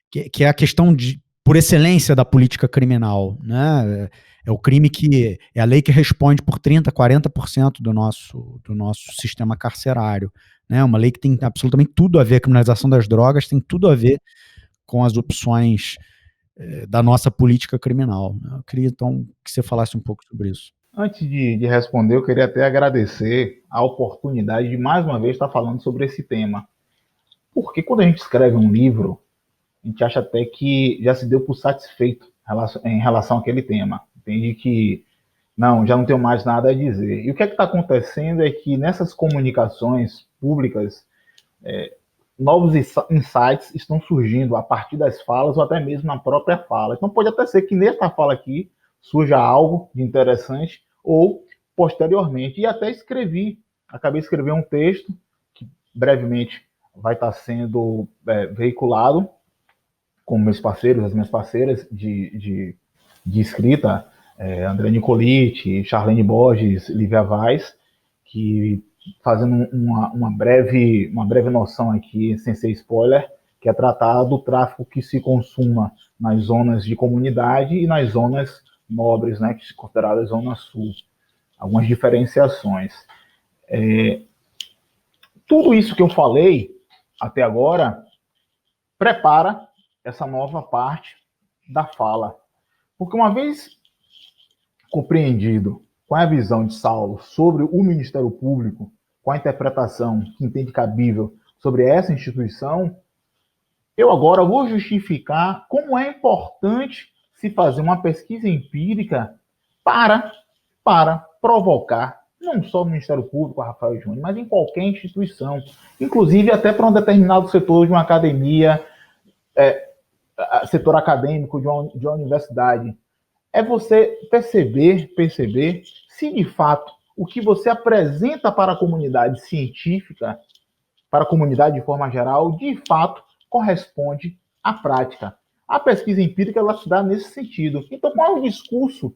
que é a questão por excelência da política criminal, né? É o crime é a lei que responde por 30%, 40% do nosso sistema carcerário, né? Uma lei que tem absolutamente tudo a ver, a criminalização das drogas tem tudo a ver com as opções da nossa política criminal. Eu queria, então, que você falasse um pouco sobre isso. Antes de responder, eu queria até agradecer a oportunidade de, mais uma vez, estar falando sobre esse tema. Porque quando a gente escreve um livro, a gente acha até que já se deu por satisfeito em relação àquele tema. Entende que, já não tenho mais nada a dizer. E o que é que está acontecendo é que nessas comunicações públicas, novos insights estão surgindo a partir das falas ou até mesmo na própria fala. Então pode até ser que nesta fala aqui surja algo de interessante ou posteriormente. E até escrevi acabei de escrever um texto que brevemente vai estar sendo veiculado com meus parceiros, as minhas parceiras de escrita, André Nicoliti, Charlene Borges, Lívia Vaz, que fazendo uma breve noção aqui, sem ser spoiler, que é tratar do tráfico que se consuma nas zonas de comunidade e nas zonas nobres, né, que se consideradas zona sul. Algumas diferenciações. Tudo isso que eu falei até agora prepara essa nova parte da fala. Porque uma vez compreendido qual é a visão de Saulo sobre o Ministério Público, qual a interpretação que entende cabível sobre essa instituição, eu agora vou justificar como é importante se fazer uma pesquisa empírica para provocar, não só no Ministério Público, a Rafael Júnior, mas em qualquer instituição, inclusive até para um determinado setor de uma academia, setor acadêmico de uma universidade. É você perceber se de fato o que você apresenta para a comunidade científica, para a comunidade de forma geral, de fato corresponde à prática. A pesquisa empírica ela se dá nesse sentido. Então, qual é o discurso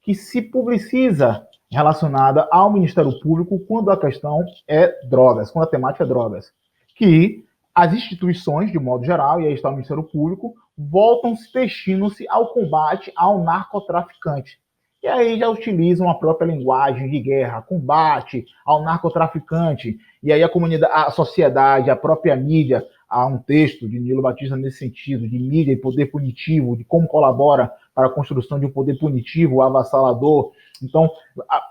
que se publiciza relacionada ao Ministério Público quando a questão é drogas, quando a temática é drogas? Que as instituições, de modo geral, e aí está o Ministério Público, voltam-se destinam-se ao combate ao narcotraficante. E aí já utilizam a própria linguagem de guerra, combate ao narcotraficante. E aí a comunidade, a sociedade, a própria mídia, há um texto de Nilo Batista nesse sentido, de mídia e poder punitivo, de como colabora para a construção de um poder punitivo, avassalador. Então,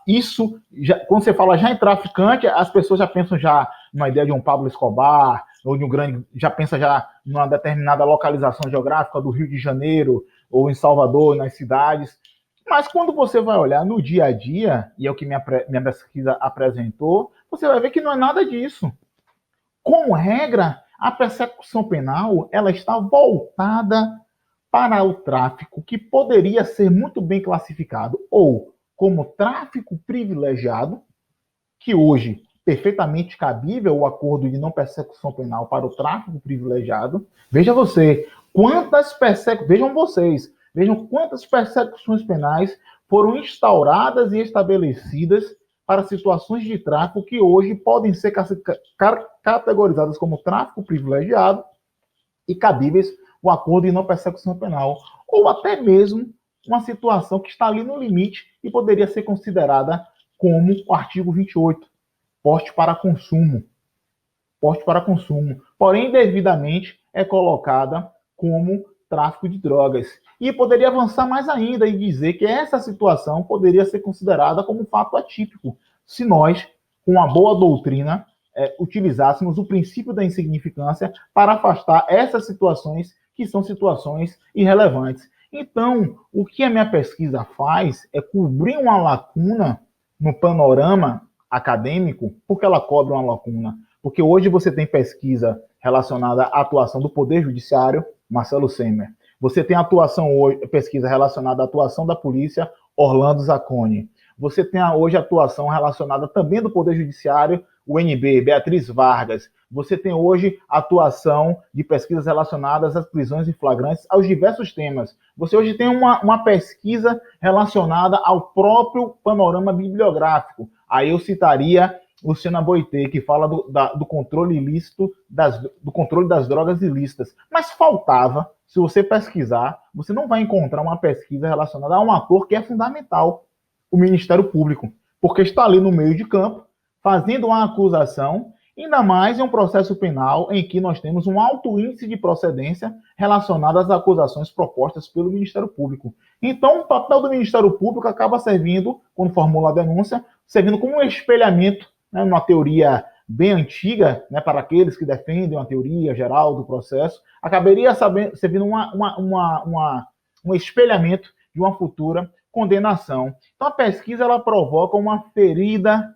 isso, quando você fala já em traficante, as pessoas já pensam já numa ideia de um Pablo Escobar, ou de um grande, já pensa já numa determinada localização geográfica do Rio de Janeiro, ou em Salvador, nas cidades. Mas quando você vai olhar no dia a dia, e é o que minha pesquisa apresentou, você vai ver que não é nada disso. Como regra, a persecução penal ela está voltada para o tráfico, que poderia ser muito bem classificado ou como tráfico privilegiado, que hoje perfeitamente cabível o acordo de não persecução penal para o tráfico privilegiado. Vejam quantas persecuções penais foram instauradas e estabelecidas para situações de tráfico que hoje podem ser categorizadas como tráfico privilegiado e cabíveis o acordo de não persecução penal, ou até mesmo uma situação que está ali no limite e poderia ser considerada como o artigo 28, porte para consumo. Porém, devidamente é colocada como tráfico de drogas. E poderia avançar mais ainda e dizer que essa situação poderia ser considerada como um fato atípico, se nós, com uma boa doutrina, utilizássemos o princípio da insignificância para afastar essas situações que são situações irrelevantes. Então, o que a minha pesquisa faz é cobrir uma lacuna no panorama acadêmico, porque ela cobre uma lacuna. Porque hoje você tem pesquisa relacionada à atuação do Poder Judiciário, Marcelo Semer. Você tem pesquisa relacionada à atuação da polícia, Orlando Zacconi. Você tem hoje a atuação relacionada também do Poder Judiciário, o NB, Beatriz Vargas. Você tem hoje a atuação de pesquisas relacionadas às prisões em flagrantes, aos diversos temas. Você hoje tem uma pesquisa relacionada ao próprio panorama bibliográfico. Aí eu citaria Luciana Boitê, que fala do controle ilícito, do controle das drogas ilícitas. Mas faltava, se você pesquisar, você não vai encontrar uma pesquisa relacionada a um ator que é fundamental, o Ministério Público, porque está ali no meio de campo, fazendo uma acusação, ainda mais em um processo penal em que nós temos um alto índice de procedência relacionado às acusações propostas pelo Ministério Público. Então, o papel do Ministério Público acaba servindo, quando formula a denúncia, servindo como um espelhamento, né, uma teoria bem antiga, né, para aqueles que defendem uma teoria geral do processo, acabaria servindo um espelhamento de uma futura condenação. Então, a pesquisa ela provoca uma ferida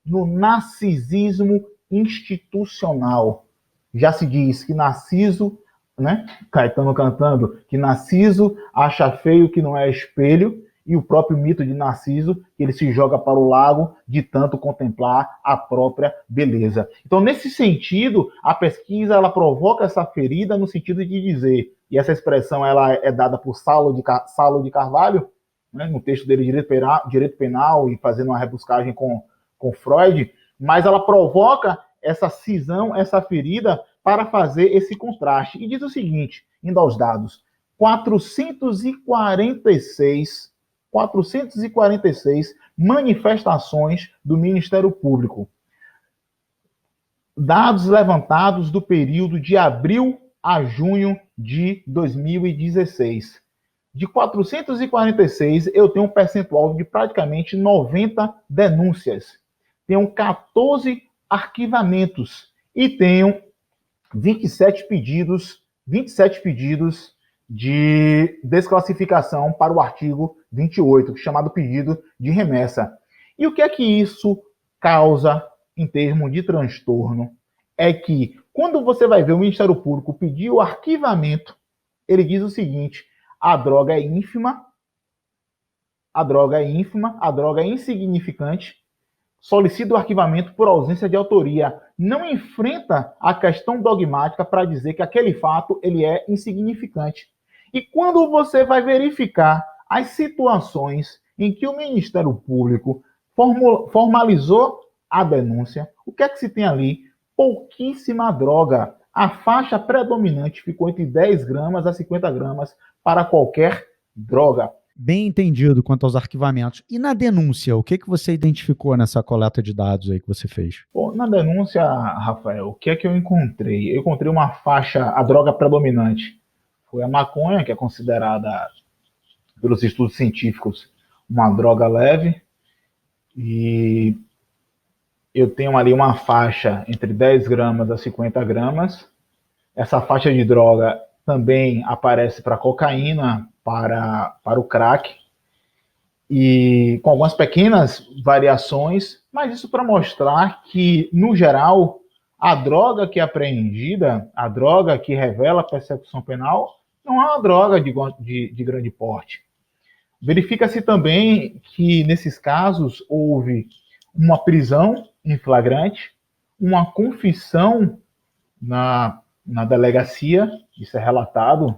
no narcisismo institucional. Já se diz que Narciso, né, Caetano cantando, que Narciso acha feio que não é espelho, e o próprio mito de Narciso, que ele se joga para o lago de tanto contemplar a própria beleza. Então, nesse sentido, a pesquisa ela provoca essa ferida no sentido de dizer, e essa expressão ela é dada por Saulo de Carvalho, né, no texto dele Direito Penal e fazendo uma rebuscagem com Freud, mas ela provoca essa cisão, essa ferida, para fazer esse contraste. E diz o seguinte, indo aos dados, 446 manifestações do Ministério Público. Dados levantados do período de abril a junho de 2016. De 446, eu tenho um percentual de praticamente 90 denúncias. Tenho 14 arquivamentos e tenho 27 pedidos de desclassificação para o artigo 28, chamado pedido de remessa. E o que é que isso causa em termos de transtorno? É que, quando você vai ver o Ministério Público pedir o arquivamento, ele diz o seguinte: a droga é ínfima, a droga é insignificante, solicita o arquivamento por ausência de autoria. Não enfrenta a questão dogmática para dizer que aquele fato ele é insignificante. E quando você vai verificar as situações em que o Ministério Público formalizou a denúncia, o que é que se tem ali? Pouquíssima droga. A faixa predominante ficou entre 10 gramas a 50 gramas para qualquer droga. Bem entendido quanto aos arquivamentos. E na denúncia, o que você identificou nessa coleta de dados aí que você fez? Bom, na denúncia, Rafael, o que é que eu encontrei? Eu encontrei uma faixa, a droga predominante foi a maconha, que é considerada, pelos estudos científicos, uma droga leve. E eu tenho ali uma faixa entre 10 gramas a 50 gramas. Essa faixa de droga também aparece para cocaína, para o crack, e com algumas pequenas variações, mas isso para mostrar que, no geral, a droga que é apreendida, a droga que revela a persecução penal, não é uma droga de grande porte. Verifica-se também que, nesses casos, houve uma prisão em flagrante, uma confissão na delegacia, isso é relatado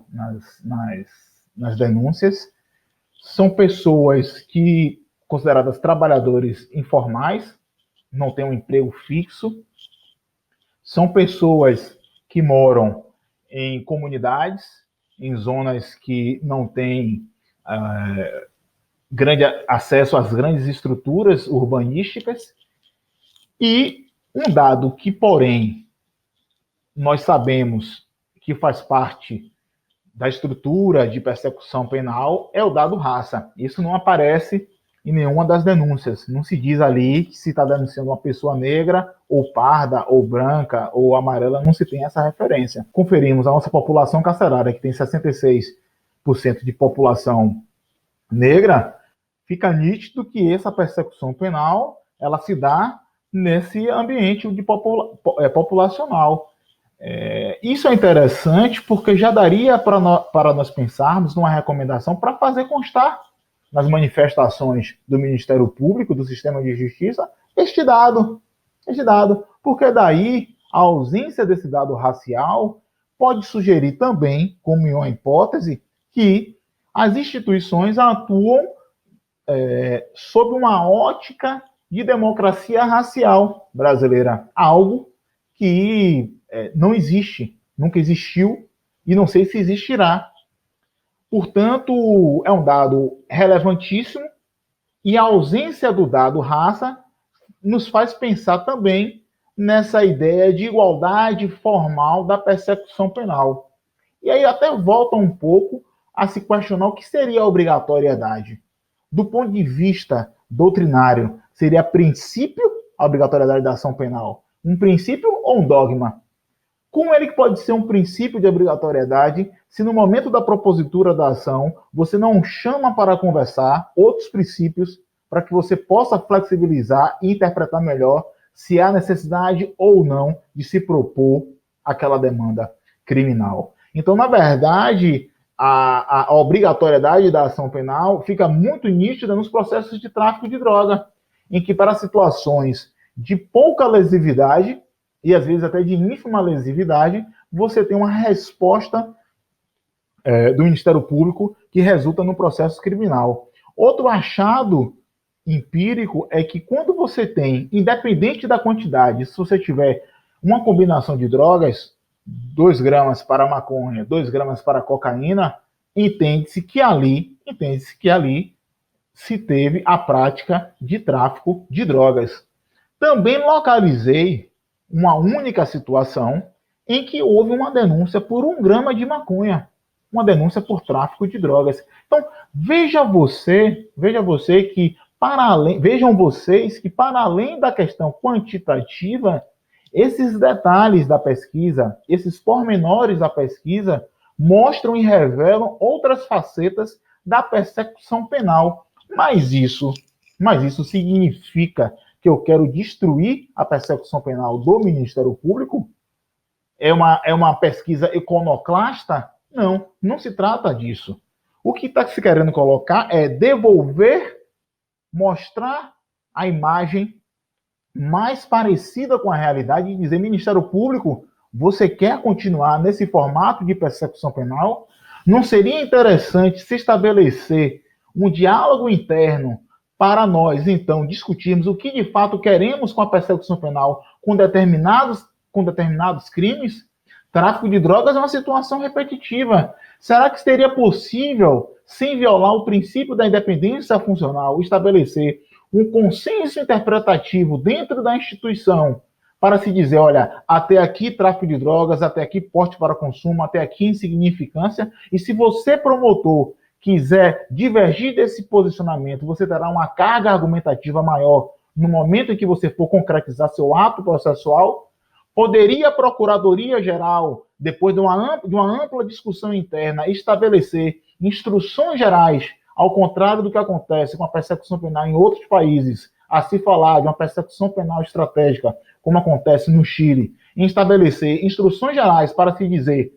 nas denúncias. São pessoas que, consideradas trabalhadores informais, não têm um emprego fixo. São pessoas que moram em comunidades, em zonas que não têm grande acesso às grandes estruturas urbanísticas. E um dado que, porém, nós sabemos que faz parte da estrutura de persecução penal é o dado raça. Isso não aparece em nenhuma das denúncias. Não se diz ali que se está denunciando uma pessoa negra, ou parda, ou branca, ou amarela, não se tem essa referência. Conferimos a nossa população carcerária, que tem 66% de população negra, fica nítido que essa persecução penal ela se dá nesse ambiente populacional. Isso é interessante porque já daria para nós pensarmos numa recomendação para fazer constar nas manifestações do Ministério Público, do Sistema de Justiça, este dado, porque daí a ausência desse dado racial pode sugerir também, como em uma hipótese, que as instituições atuam sob uma ótica de democracia racial brasileira, algo que não existe, nunca existiu e não sei se existirá. Portanto, é um dado relevantíssimo e a ausência do dado raça nos faz pensar também nessa ideia de igualdade formal da persecução penal. E aí até volta um pouco a se questionar o que seria a obrigatoriedade. Do ponto de vista doutrinário, seria princípio a obrigatoriedade da ação penal? Um princípio ou um dogma? Como ele pode ser um princípio de obrigatoriedade se no momento da propositura da ação você não chama para conversar outros princípios para que você possa flexibilizar e interpretar melhor se há necessidade ou não de se propor aquela demanda criminal? Então, na verdade, a obrigatoriedade da ação penal fica muito nítida nos processos de tráfico de droga, em que para situações de pouca lesividade, e às vezes até de ínfima lesividade, você tem uma resposta do Ministério Público que resulta no processo criminal. Outro achado empírico é que quando você tem, independente da quantidade, se você tiver uma combinação de drogas, 2 gramas para maconha, 2 gramas para cocaína, entende-se que ali se teve a prática de tráfico de drogas. Também localizei uma única situação em que houve uma denúncia por 1 grama de maconha, uma denúncia por tráfico de drogas. Então, vejam vocês que para além da questão quantitativa, esses detalhes da pesquisa, esses pormenores da pesquisa, mostram e revelam outras facetas da persecução penal. Mas isso significa que eu quero destruir a persecução penal do Ministério Público? É uma pesquisa iconoclasta? Não se trata disso. O que está se querendo colocar é devolver, mostrar a imagem mais parecida com a realidade e dizer: Ministério Público, você quer continuar nesse formato de persecução penal? Não seria interessante se estabelecer um diálogo interno para nós, então, discutirmos o que de fato queremos com a persecução penal com determinados crimes? Tráfico de drogas é uma situação repetitiva. Será que seria possível, sem violar o princípio da independência funcional, estabelecer um consenso interpretativo dentro da instituição para se dizer: olha, até aqui tráfico de drogas, até aqui porte para consumo, até aqui insignificância, e se você, promotor, quiser divergir desse posicionamento, você terá uma carga argumentativa maior no momento em que você for concretizar seu ato processual? Poderia a Procuradoria-Geral, depois de uma ampla discussão interna, estabelecer instruções gerais, ao contrário do que acontece com a persecução penal em outros países, a se falar de uma persecução penal estratégica, como acontece no Chile, em estabelecer instruções gerais para se dizer: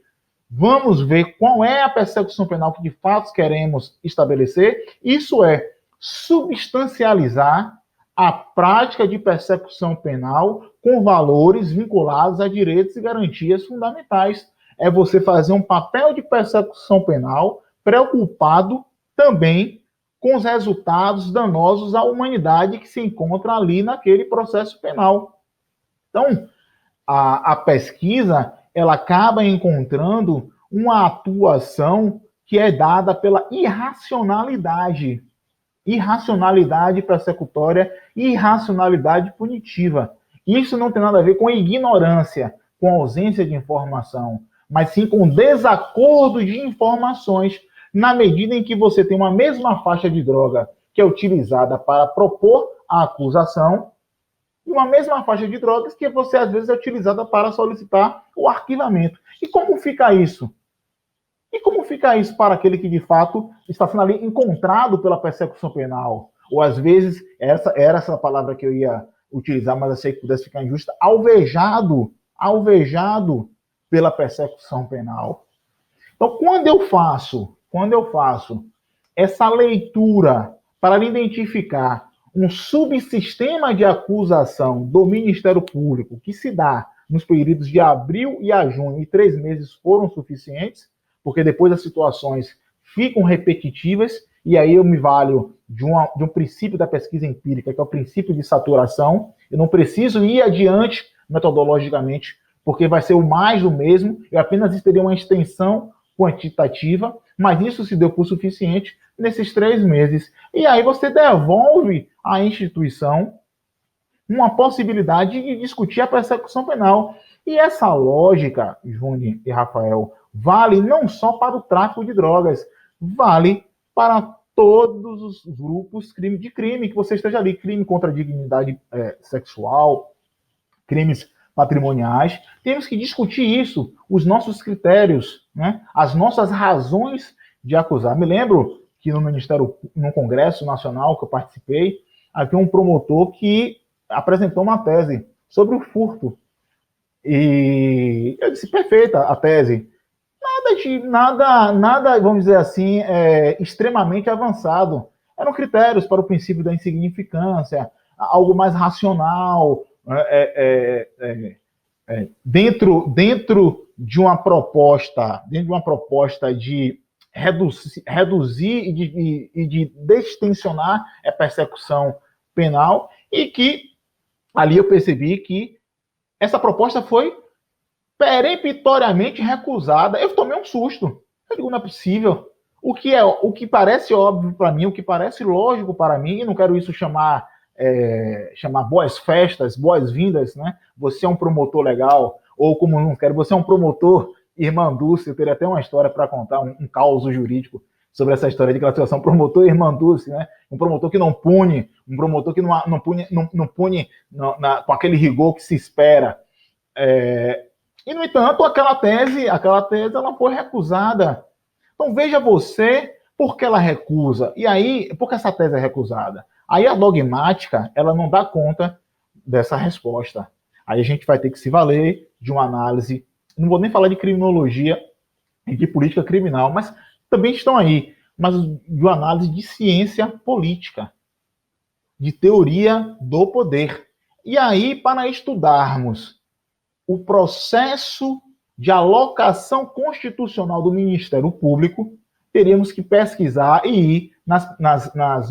vamos ver qual é a persecução penal que de fato queremos estabelecer? Isso é substancializar a prática de persecução penal com valores vinculados a direitos e garantias fundamentais. É você fazer um papel de persecução penal preocupado também com os resultados danosos à humanidade que se encontra ali naquele processo penal. Então, a pesquisa, ela acaba encontrando uma atuação que é dada pela irracionalidade persecutória e irracionalidade punitiva. Isso não tem nada a ver com ignorância, com ausência de informação, mas sim com desacordo de informações, na medida em que você tem uma mesma faixa de droga que é utilizada para propor a acusação e uma mesma faixa de drogas que você, às vezes, é utilizada para solicitar o arquivamento. E como fica isso? Para aquele que, de fato, está sendo ali encontrado pela persecução penal? Ou, às vezes, era essa palavra que eu ia utilizar, mas achei que pudesse ficar injusta, alvejado pela persecução penal. Então, quando eu faço essa leitura para identificar um subsistema de acusação do Ministério Público que se dá nos períodos de abril e a junho, e 3 meses foram suficientes, porque depois as situações ficam repetitivas, e aí eu me valho de um princípio da pesquisa empírica, que é o princípio de saturação. Eu não preciso ir adiante metodologicamente, porque vai ser o mais do mesmo, eu apenas teria uma extensão quantitativa, mas isso se deu por suficiente nesses 3 meses. E aí você devolve à instituição uma possibilidade de discutir a persecução penal. E essa lógica, Júnior e Rafael, vale não só para o tráfico de drogas, vale para todos os grupos de crime que você esteja ali. Crime contra a dignidade sexual, crimes patrimoniais. Temos que discutir isso, os nossos critérios, né? As nossas razões de acusar. Me lembro que no Congresso Nacional que eu participei, havia um promotor que apresentou uma tese sobre o furto. E eu disse: perfeita a tese. Nada nada, vamos dizer assim, extremamente avançado. Eram critérios para o princípio da insignificância, algo mais racional, dentro de uma proposta de reduzir e de destensionar a persecução penal, e que ali eu percebi que essa proposta foi peremptoriamente recusada. Eu tomei um susto. Eu digo, não é possível. O que parece óbvio para mim, o que parece lógico para mim, e não quero isso chamar boas festas, boas-vindas, né? Você é um promotor legal, ou como não quero, você é um promotor irmã Dulce. Eu teria até uma história para contar, um caos jurídico sobre essa história de classificação promotor irmã Dulce, né? Um promotor que não pune, um promotor que não pune com aquele rigor que se espera. E, no entanto, aquela tese ela foi recusada. Então, veja você por que ela recusa. E aí, por que essa tese é recusada? Aí a dogmática, ela não dá conta dessa resposta. Aí a gente vai ter que se valer de uma análise, não vou nem falar de criminologia e de política criminal, mas também estão aí, mas de uma análise de ciência política, de teoria do poder. E aí, para estudarmos o processo de alocação constitucional do Ministério Público, teríamos que pesquisar e ir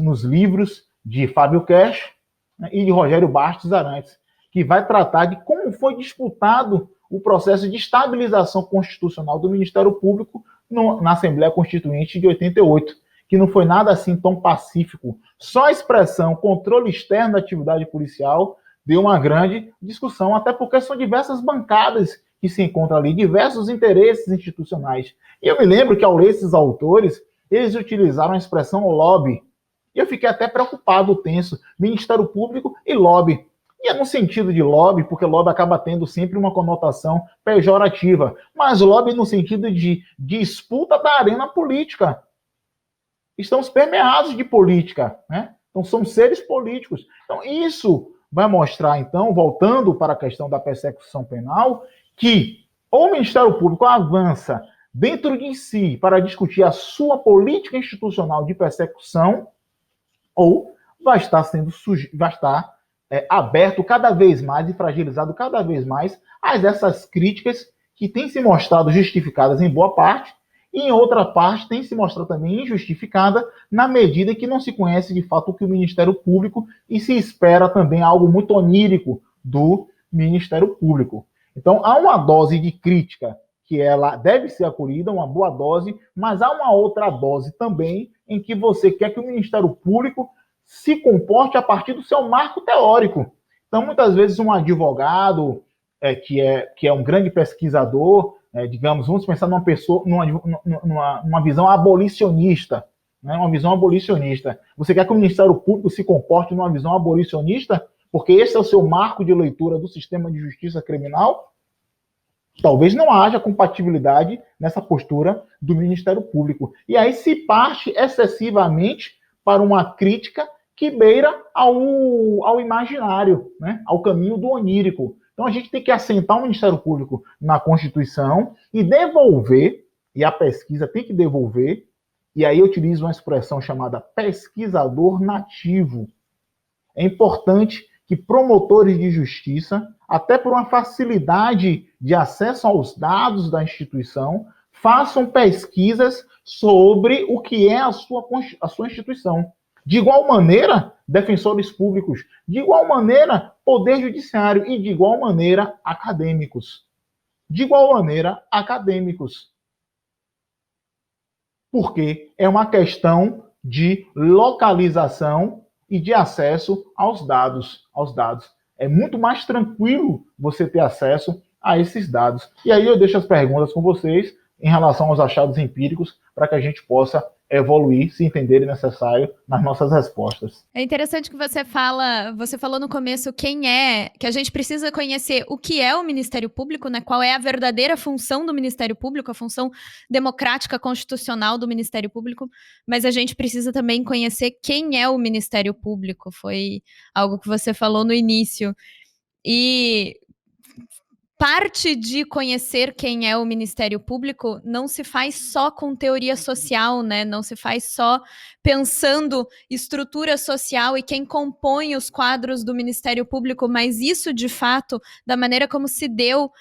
nos livros de Fábio Cash, né, e de Rogério Bastos Arantes, que vai tratar de como foi disputado o processo de estabilização constitucional do Ministério Público na Assembleia Constituinte de 88, que não foi nada assim tão pacífico. Só a expressão controle externo da atividade policial deu uma grande discussão, até porque são diversas bancadas que se encontram ali, diversos interesses institucionais. E eu me lembro que, ao ler esses autores, eles utilizaram a expressão lobby. E eu fiquei até preocupado, tenso, Ministério Público e lobby. E é no sentido de lobby, porque lobby acaba tendo sempre uma conotação pejorativa, mas lobby no sentido de disputa da arena política. Estamos permeados de política, né? Então, são seres políticos. Então, isso vai mostrar, então, voltando para a questão da persecução penal, que ou o Ministério Público avança dentro de si para discutir a sua política institucional de persecução, ou vai estar aberto cada vez mais e fragilizado cada vez mais a essas críticas que têm se mostrado justificadas em boa parte, e em outra parte tem se mostrado também injustificada na medida que não se conhece de fato o que o Ministério Público, e se espera também algo muito onírico do Ministério Público. Então há uma dose de crítica que ela deve ser acolhida, uma boa dose, mas há uma outra dose também em que você quer que o Ministério Público se comporte a partir do seu marco teórico. Então, muitas vezes, um advogado que é um grande pesquisador, digamos, vamos pensar numa pessoa, numa visão abolicionista, né? Uma visão abolicionista. Você quer que o Ministério Público se comporte numa visão abolicionista, porque esse é o seu marco de leitura do sistema de justiça criminal? Talvez não haja compatibilidade nessa postura do Ministério Público. E aí se parte excessivamente para uma crítica que beira ao imaginário, né? Ao caminho do onírico. Então a gente tem que assentar o Ministério Público na Constituição e devolver, e a pesquisa tem que devolver, e aí eu utilizo uma expressão chamada pesquisador nativo. É importante que promotores de justiça, até por uma facilidade de acesso aos dados da instituição, façam pesquisas sobre o que é a sua instituição. De igual maneira, defensores públicos, de igual maneira, poder judiciário e de igual maneira, acadêmicos. De igual maneira, acadêmicos. Porque é uma questão de localização e de acesso aos dados. É muito mais tranquilo você ter acesso a esses dados. E aí eu deixo as perguntas com vocês em relação aos achados empíricos para que a gente possa evoluir, se entender necessário nas nossas respostas. É interessante que você falou no começo que a gente precisa conhecer o que é o Ministério Público, né? Qual é a verdadeira função do Ministério Público, a função democrática constitucional do Ministério Público, mas a gente precisa também conhecer quem é o Ministério Público, foi algo que você falou no início. E parte de conhecer quem é o Ministério Público não se faz só com teoria social, né? Não se faz só pensando estrutura social e quem compõe os quadros do Ministério Público, mas isso, de fato, da maneira como se deu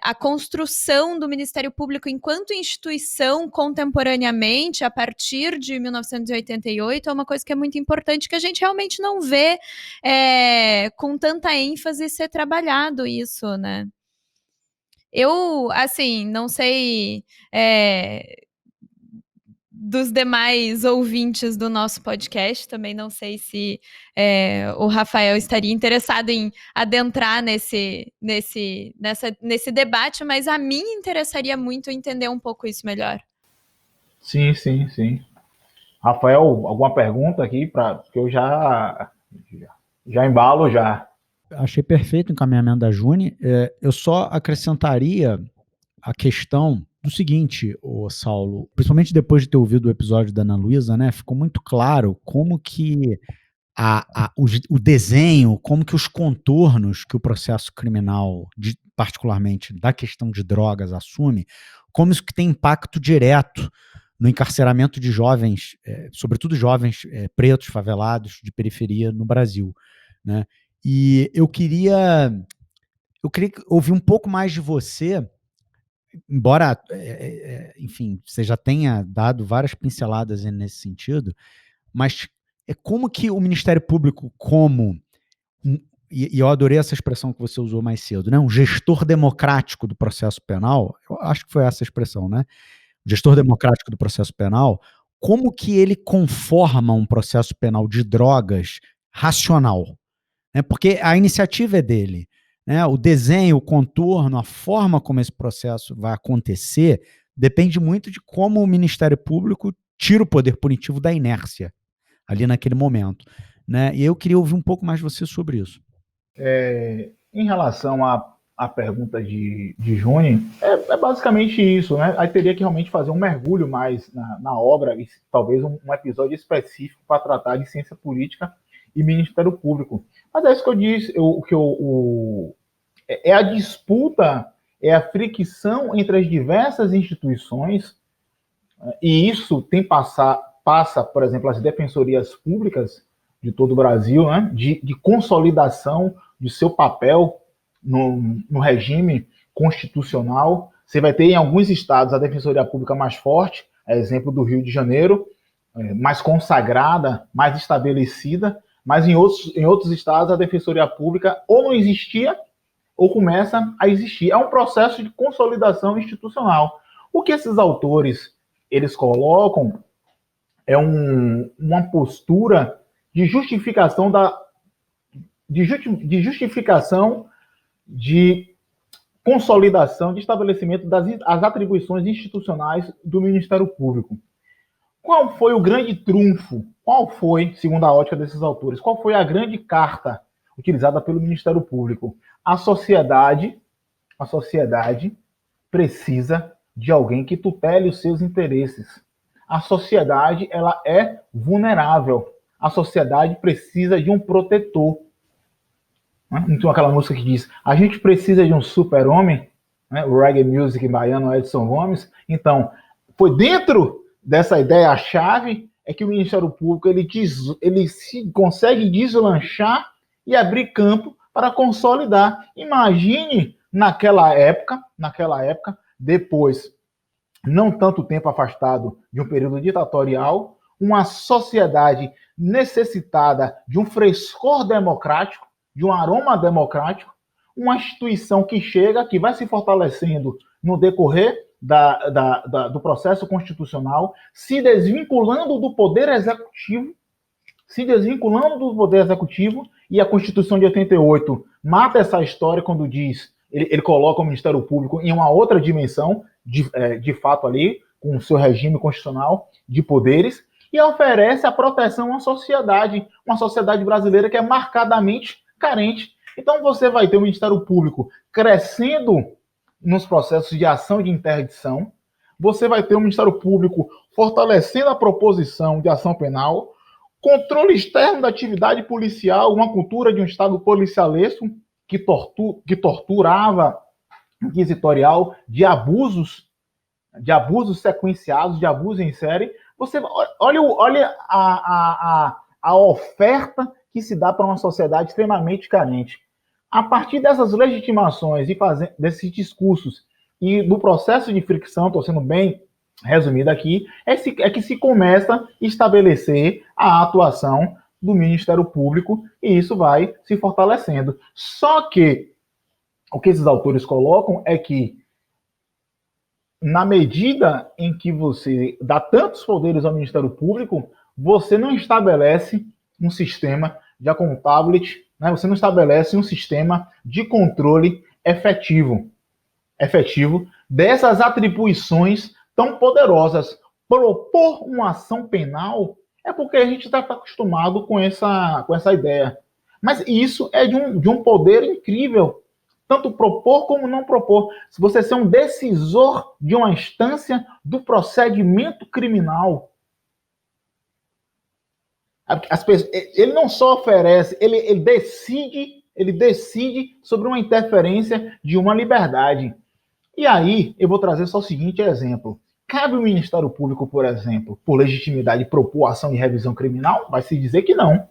a construção do Ministério Público enquanto instituição contemporaneamente, a partir de 1988, é uma coisa que é muito importante, que a gente realmente não vê com tanta ênfase ser trabalhado isso, né? Eu, assim, não sei dos demais ouvintes do nosso podcast, também não sei se o Rafael estaria interessado em adentrar nesse debate, mas a mim interessaria muito entender um pouco isso melhor. Sim, sim, sim. Rafael, alguma pergunta aqui? Porque eu já embalo já. Achei perfeito o encaminhamento da Juni. Eu só acrescentaria a questão do seguinte, Saulo, principalmente depois de ter ouvido o episódio da Ana Luísa, né, ficou muito claro como que o desenho, como que os contornos que o processo criminal, particularmente da questão de drogas, assume, como isso que tem impacto direto no encarceramento de jovens, sobretudo jovens pretos, favelados, de periferia no Brasil, né? E eu queria ouvir um pouco mais de você, embora, enfim, você já tenha dado várias pinceladas nesse sentido, mas como que o Ministério Público, e eu adorei essa expressão que você usou mais cedo, né? Um gestor democrático do processo penal, eu acho que foi essa expressão, né? Gestor democrático do processo penal, como que ele conforma um processo penal de drogas racional? Né? Porque a iniciativa é dele, né? O desenho, o contorno, a forma como esse processo vai acontecer depende muito de como o Ministério Público tira o poder punitivo da inércia ali naquele momento, né? E eu queria ouvir um pouco mais de você sobre isso. Em relação à pergunta de Juni, é basicamente isso, né? Aí teria que realmente fazer um mergulho mais na obra, e talvez um episódio específico para tratar de ciência política e Ministério Público. Mas é isso que eu disse, é a disputa, é a fricção entre as diversas instituições, e isso passa, por exemplo, as defensorias públicas de todo o Brasil, né, de consolidação de seu papel no regime constitucional. Você vai ter em alguns estados a defensoria pública mais forte, exemplo do Rio de Janeiro, mais consagrada, mais estabelecida, mas em outros estados a defensoria pública ou não existia ou começa a existir. É um processo de consolidação institucional. O que esses autores eles colocam é uma postura de justificação de consolidação, de estabelecimento das atribuições institucionais do Ministério Público. Qual foi o grande trunfo? Qual foi, segundo a ótica desses autores, qual foi a grande carta utilizada pelo Ministério Público? A sociedade precisa de alguém que tutele os seus interesses. A sociedade, ela é vulnerável. A sociedade precisa de um protetor. Então, aquela música que diz, a gente precisa de um super-homem, né? O reggae music baiano Edson Gomes. Então, foi dentro dessa ideia-chave é que o Ministério Público ele consegue deslanchar e abrir campo para consolidar. Imagine naquela época, depois, não tanto tempo afastado de um período ditatorial, uma sociedade necessitada de um frescor democrático, de um aroma democrático, uma instituição que chega, que vai se fortalecendo no decorrer do processo constitucional, se desvinculando do poder executivo, e a Constituição de 88 mata essa história quando diz, ele coloca o Ministério Público em uma outra dimensão, de fato ali, com o seu regime constitucional de poderes, e oferece a proteção a uma sociedade brasileira que é marcadamente carente. Então você vai ter o Ministério Público crescendo nos processos de ação de interdição, você vai ter o Ministério Público fortalecendo a proposição de ação penal, controle externo da atividade policial, uma cultura de um Estado policialesco que torturava inquisitorial de abusos sequenciados, de abuso em série. Você olha a oferta que se dá para uma sociedade extremamente carente. A partir dessas legitimações e desses discursos e do processo de fricção, estou sendo bem resumido aqui, é que se começa a estabelecer a atuação do Ministério Público e isso vai se fortalecendo. Só que o que esses autores colocam é que na medida em que você dá tantos poderes ao Ministério Público, você não estabelece um sistema de accountability, né? Você não estabelece um sistema de controle efetivo dessas atribuições tão poderosas. Propor uma ação penal é porque a gente está acostumado com essa ideia. Mas isso é de um poder incrível. Tanto propor como não propor. Se você ser um decisor de uma instância do procedimento criminal, ele não só oferece, ele decide sobre uma interferência de uma liberdade. E aí, eu vou trazer só o seguinte exemplo. Cabe ao Ministério Público, por exemplo, por legitimidade, propor ação de revisão criminal? Vai se dizer que não.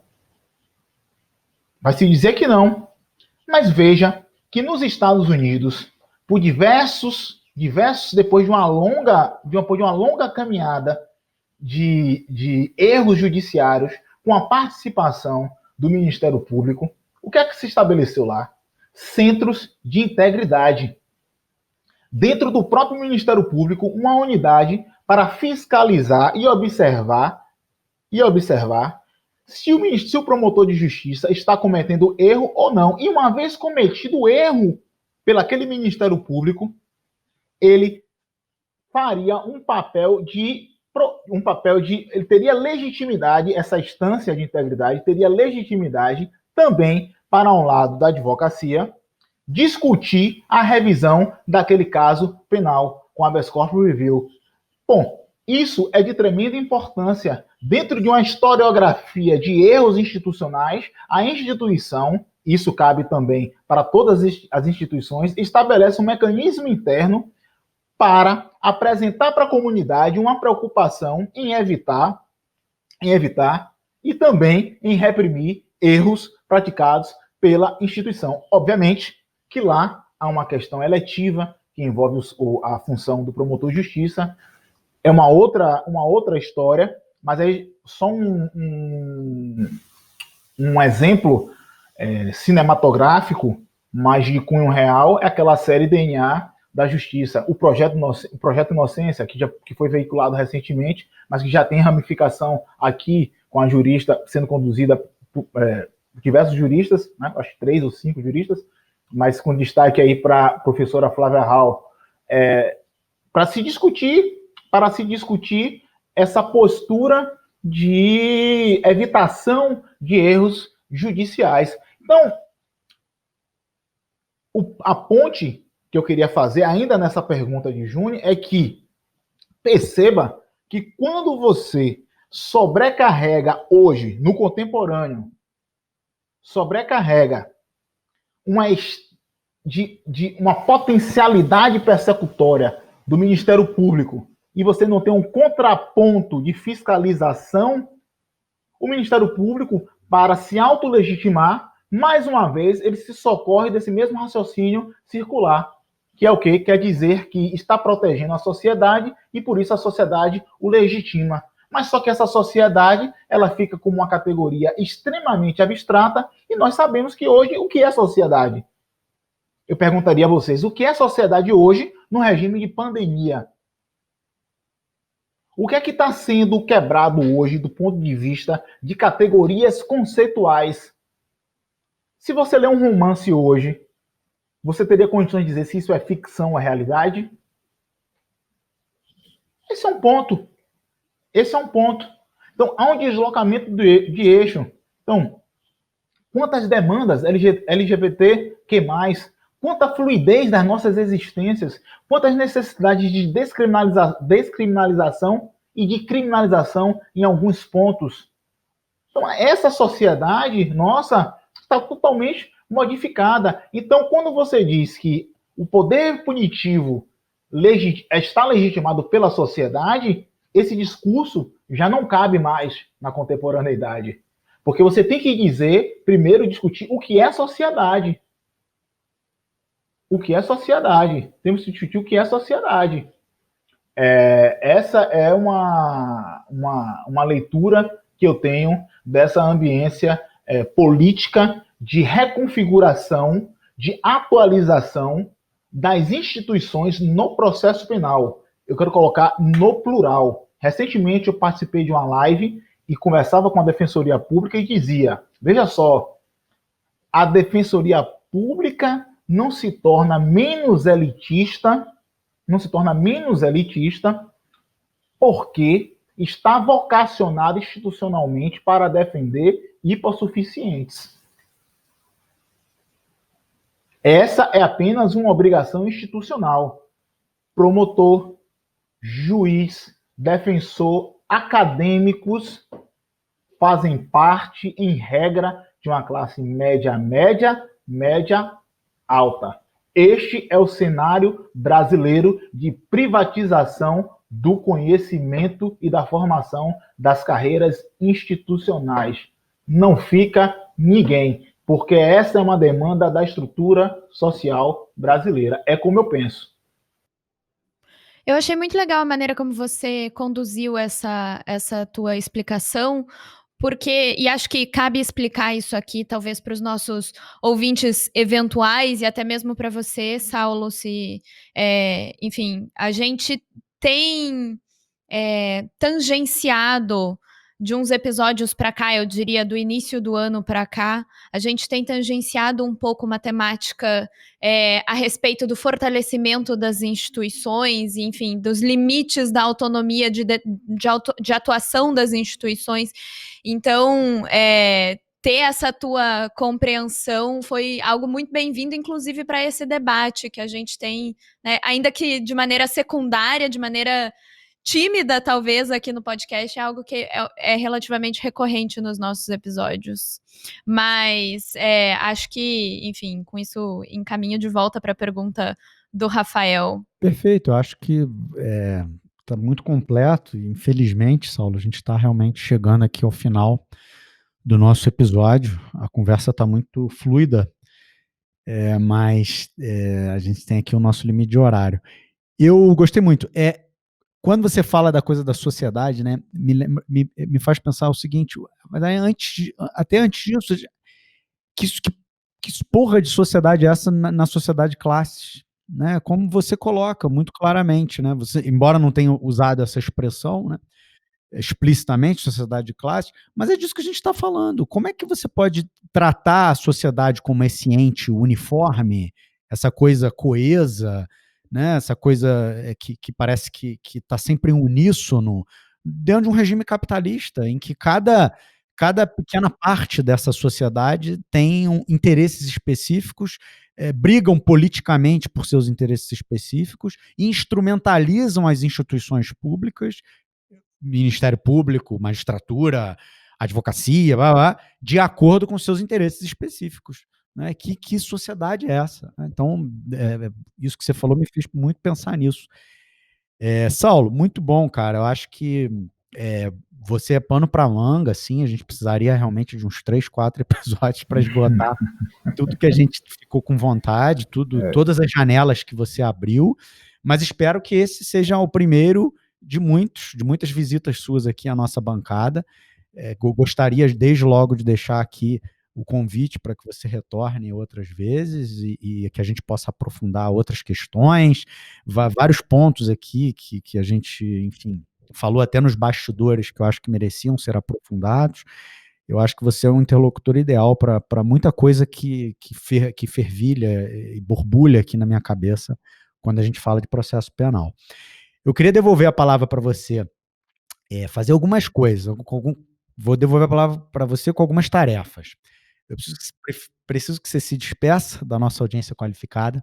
Mas veja que nos Estados Unidos, por diversos, depois de uma longa caminhada de erros judiciários, com a participação do Ministério Público, o que é que se estabeleceu lá? Centros de integridade. Dentro do próprio Ministério Público, uma unidade para fiscalizar e observar se o promotor de justiça está cometendo erro ou não. E uma vez cometido o erro pelo aquele Ministério Público, ele faria um papel de ele teria legitimidade, essa instância de integridade teria legitimidade também para um lado da advocacia discutir a revisão daquele caso penal com habeas corpus review. Bom, isso é de tremenda importância. Dentro de uma historiografia de erros institucionais, a instituição, isso cabe também para todas as instituições, estabelece um mecanismo interno para apresentar para a comunidade uma preocupação em evitar e também em reprimir erros praticados pela instituição. Obviamente que lá há uma questão eletiva que envolve a função do promotor de justiça. É uma outra história, mas aí só um exemplo cinematográfico, mas de cunho real, é aquela série DNA da Justiça, o Projeto Inocência, que foi veiculado recentemente, mas que já tem ramificação aqui com a jurista sendo conduzida por diversos juristas, né? Acho que 3 ou 5 juristas, mas com destaque aí para a professora Flávia Hall, para se discutir essa postura de evitação de erros judiciais. Então, a ponte que eu queria fazer ainda nessa pergunta de Júnior é que perceba que quando você sobrecarrega hoje, no contemporâneo, uma potencialidade persecutória do Ministério Público e você não tem um contraponto de fiscalização, o Ministério Público, para se autolegitimar, mais uma vez, ele se socorre desse mesmo raciocínio circular, que é o quê? Quer dizer que está protegendo a sociedade e, por isso, a sociedade o legitima. Mas só que essa sociedade, ela fica como uma categoria extremamente abstrata e nós sabemos que hoje, o que é sociedade? Eu perguntaria a vocês, o que é sociedade hoje no regime de pandemia? O que é que está sendo quebrado hoje do ponto de vista de categorias conceituais? Se você ler um romance hoje, você teria condições de dizer se isso é ficção ou é realidade? Esse é um ponto. Então, há um deslocamento de eixo. Então, quantas demandas LGBTQ+, quanta fluidez das nossas existências, quantas necessidades de descriminalização e de criminalização em alguns pontos. Então, essa sociedade nossa está totalmente modificada. Então, quando você diz que o poder punitivo está legitimado pela sociedade, esse discurso já não cabe mais na contemporaneidade. Porque você tem que dizer, primeiro, discutir o que é sociedade. O que é sociedade? Temos que discutir o que é sociedade. Essa é uma leitura que eu tenho dessa ambiência política de reconfiguração, de atualização das instituições no processo penal. Eu quero colocar no plural. Recentemente eu participei de uma live e conversava com a Defensoria Pública e dizia, veja só, a Defensoria Pública não se torna menos elitista, porque está vocacionada institucionalmente para defender hipossuficientes. Essa é apenas uma obrigação institucional. Promotor, juiz, defensor, acadêmicos fazem parte, em regra, de uma classe média alta. Este é o cenário brasileiro de privatização do conhecimento e da formação das carreiras institucionais. Não fica ninguém, porque essa é uma demanda da estrutura social brasileira. É como eu penso. Eu achei muito legal a maneira como você conduziu essa tua explicação, porque e acho que cabe explicar isso aqui, talvez para os nossos ouvintes eventuais e até mesmo para você, Saulo, se, enfim, a gente tem tangenciado de uns episódios para cá, eu diria do início do ano para cá, a gente tem tangenciado um pouco uma temática a respeito do fortalecimento das instituições, enfim, dos limites da autonomia de atuação das instituições. Então, ter essa tua compreensão foi algo muito bem-vindo, inclusive para esse debate que a gente tem, né, ainda que de maneira secundária, de maneira tímida, talvez, aqui no podcast, é algo que é relativamente recorrente nos nossos episódios. Mas acho que, enfim, com isso encaminho de volta para a pergunta do Rafael. Perfeito, eu acho que está muito completo e, infelizmente, Saulo, a gente está realmente chegando aqui ao final do nosso episódio. A conversa está muito fluida, mas a gente tem aqui o nosso limite de horário. Eu gostei muito. Quando você fala da coisa da sociedade, né, me faz pensar o seguinte, mas aí até antes disso, que porra de sociedade é essa na sociedade de classes? Né? Como você coloca muito claramente, né? Você, embora não tenha usado essa expressão, né, explicitamente, sociedade de classe, mas é disso que a gente está falando. Como é que você pode tratar a sociedade como esse ente uniforme, essa coisa coesa, né, essa coisa que parece que está sempre em uníssono, dentro de um regime capitalista, em que cada pequena parte dessa sociedade tem interesses específicos, brigam politicamente por seus interesses específicos, instrumentalizam as instituições públicas, Ministério Público, magistratura, advocacia, blá, blá, de acordo com seus interesses específicos. Né? Que sociedade é essa? Então, isso que você falou me fez muito pensar nisso. Saulo, muito bom, cara. Eu acho que você é pano para manga, assim, a gente precisaria realmente de uns 3, 4 episódios para esgotar tudo que a gente ficou com vontade, todas as janelas que você abriu, mas espero que esse seja o primeiro de muitas visitas suas aqui à nossa bancada. Gostaria, desde logo, de deixar aqui o convite para que você retorne outras vezes e que a gente possa aprofundar outras questões, vários pontos aqui que a gente, enfim, falou até nos bastidores que eu acho que mereciam ser aprofundados. Eu acho que você é um interlocutor ideal para muita coisa que fervilha e borbulha aqui na minha cabeça quando a gente fala de processo penal. Eu queria devolver a palavra para você, fazer algumas coisas. Vou devolver a palavra para você com algumas tarefas. Eu preciso que você se despeça da nossa audiência qualificada.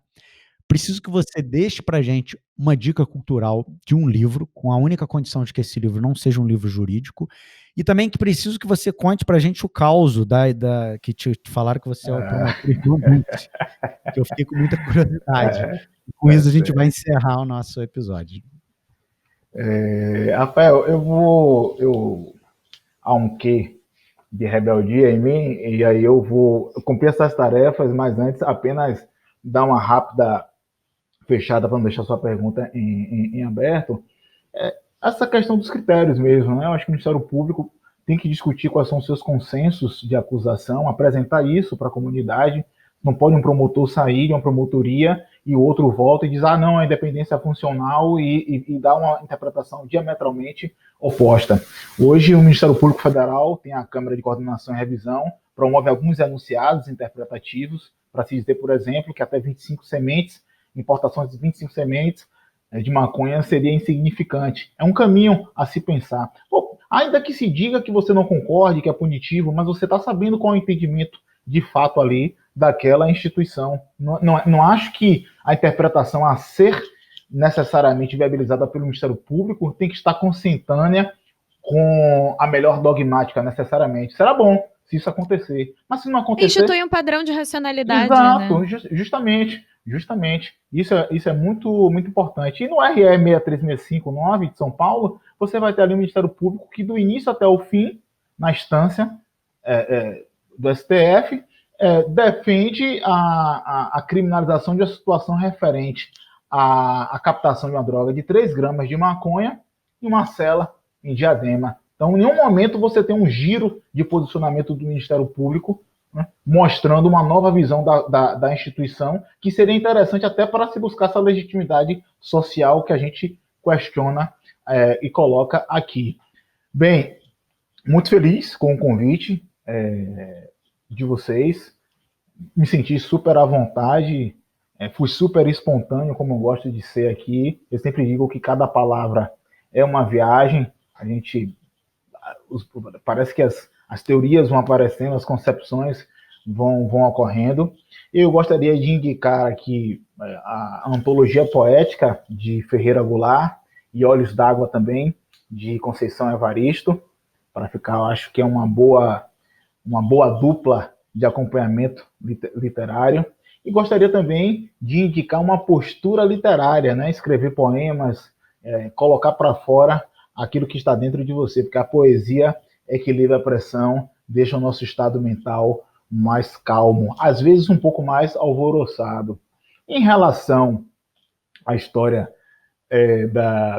preciso que você deixe pra gente uma dica cultural de um livro, com a única condição de que esse livro não seja um livro jurídico, e também que preciso que você conte pra gente o causo que te falaram que você é o promotor irlandês, que eu fiquei com muita curiosidade. E com isso a gente vai encerrar o nosso episódio. Rafael, há um quê de rebeldia em mim, e aí eu cumprir essas tarefas, mas antes apenas dar uma rápida fechada para não deixar sua pergunta em aberto. Essa questão dos critérios mesmo, né? Eu acho que o Ministério Público tem que discutir quais são os seus consensos de acusação, apresentar isso para a comunidade. Não pode um promotor sair de uma promotoria e o outro volta e diz, não, a independência é funcional e dá uma interpretação diametralmente oposta. Hoje, o Ministério Público Federal tem a Câmara de Coordenação e Revisão, promove alguns enunciados interpretativos, para se dizer, por exemplo, que até 25 sementes, importações de 25 sementes de maconha seria insignificante. É um caminho a se pensar. Ainda que se diga que você não concorde, que é punitivo, mas você está sabendo qual é o entendimento de fato ali daquela instituição. Não acho que a interpretação a ser necessariamente viabilizada pelo Ministério Público tem que estar consentânea com a melhor dogmática necessariamente. Será bom se isso acontecer. Mas se não acontecer... Institui um padrão de racionalidade. Exato, né? Justamente. Isso é muito, muito importante. E no RE 63659 de São Paulo, você vai ter ali o Ministério Público que do início até o fim, na instância do STF, defende a criminalização de uma situação referente à captação de uma droga de 3 gramas de maconha em uma cela em Diadema. Então, em nenhum momento você tem um giro de posicionamento do Ministério Público, né, mostrando uma nova visão da instituição, que seria interessante até para se buscar essa legitimidade social que a gente questiona e coloca aqui. Bem, muito feliz com o convite de vocês, me senti super à vontade, fui super espontâneo, como eu gosto de ser aqui. Eu sempre digo que cada palavra é uma viagem, parece que as teorias vão aparecendo, as concepções vão ocorrendo. Eu gostaria de indicar aqui a antologia poética de Ferreira Goulart e Olhos d'Água também, de Conceição Evaristo, para ficar, eu acho que é uma boa dupla de acompanhamento literário. E gostaria também de indicar uma postura literária, né? Escrever poemas, colocar para fora aquilo que está dentro de você, porque a poesia equilibra a pressão, deixa o nosso estado mental mais calmo, às vezes um pouco mais alvoroçado. Em relação à história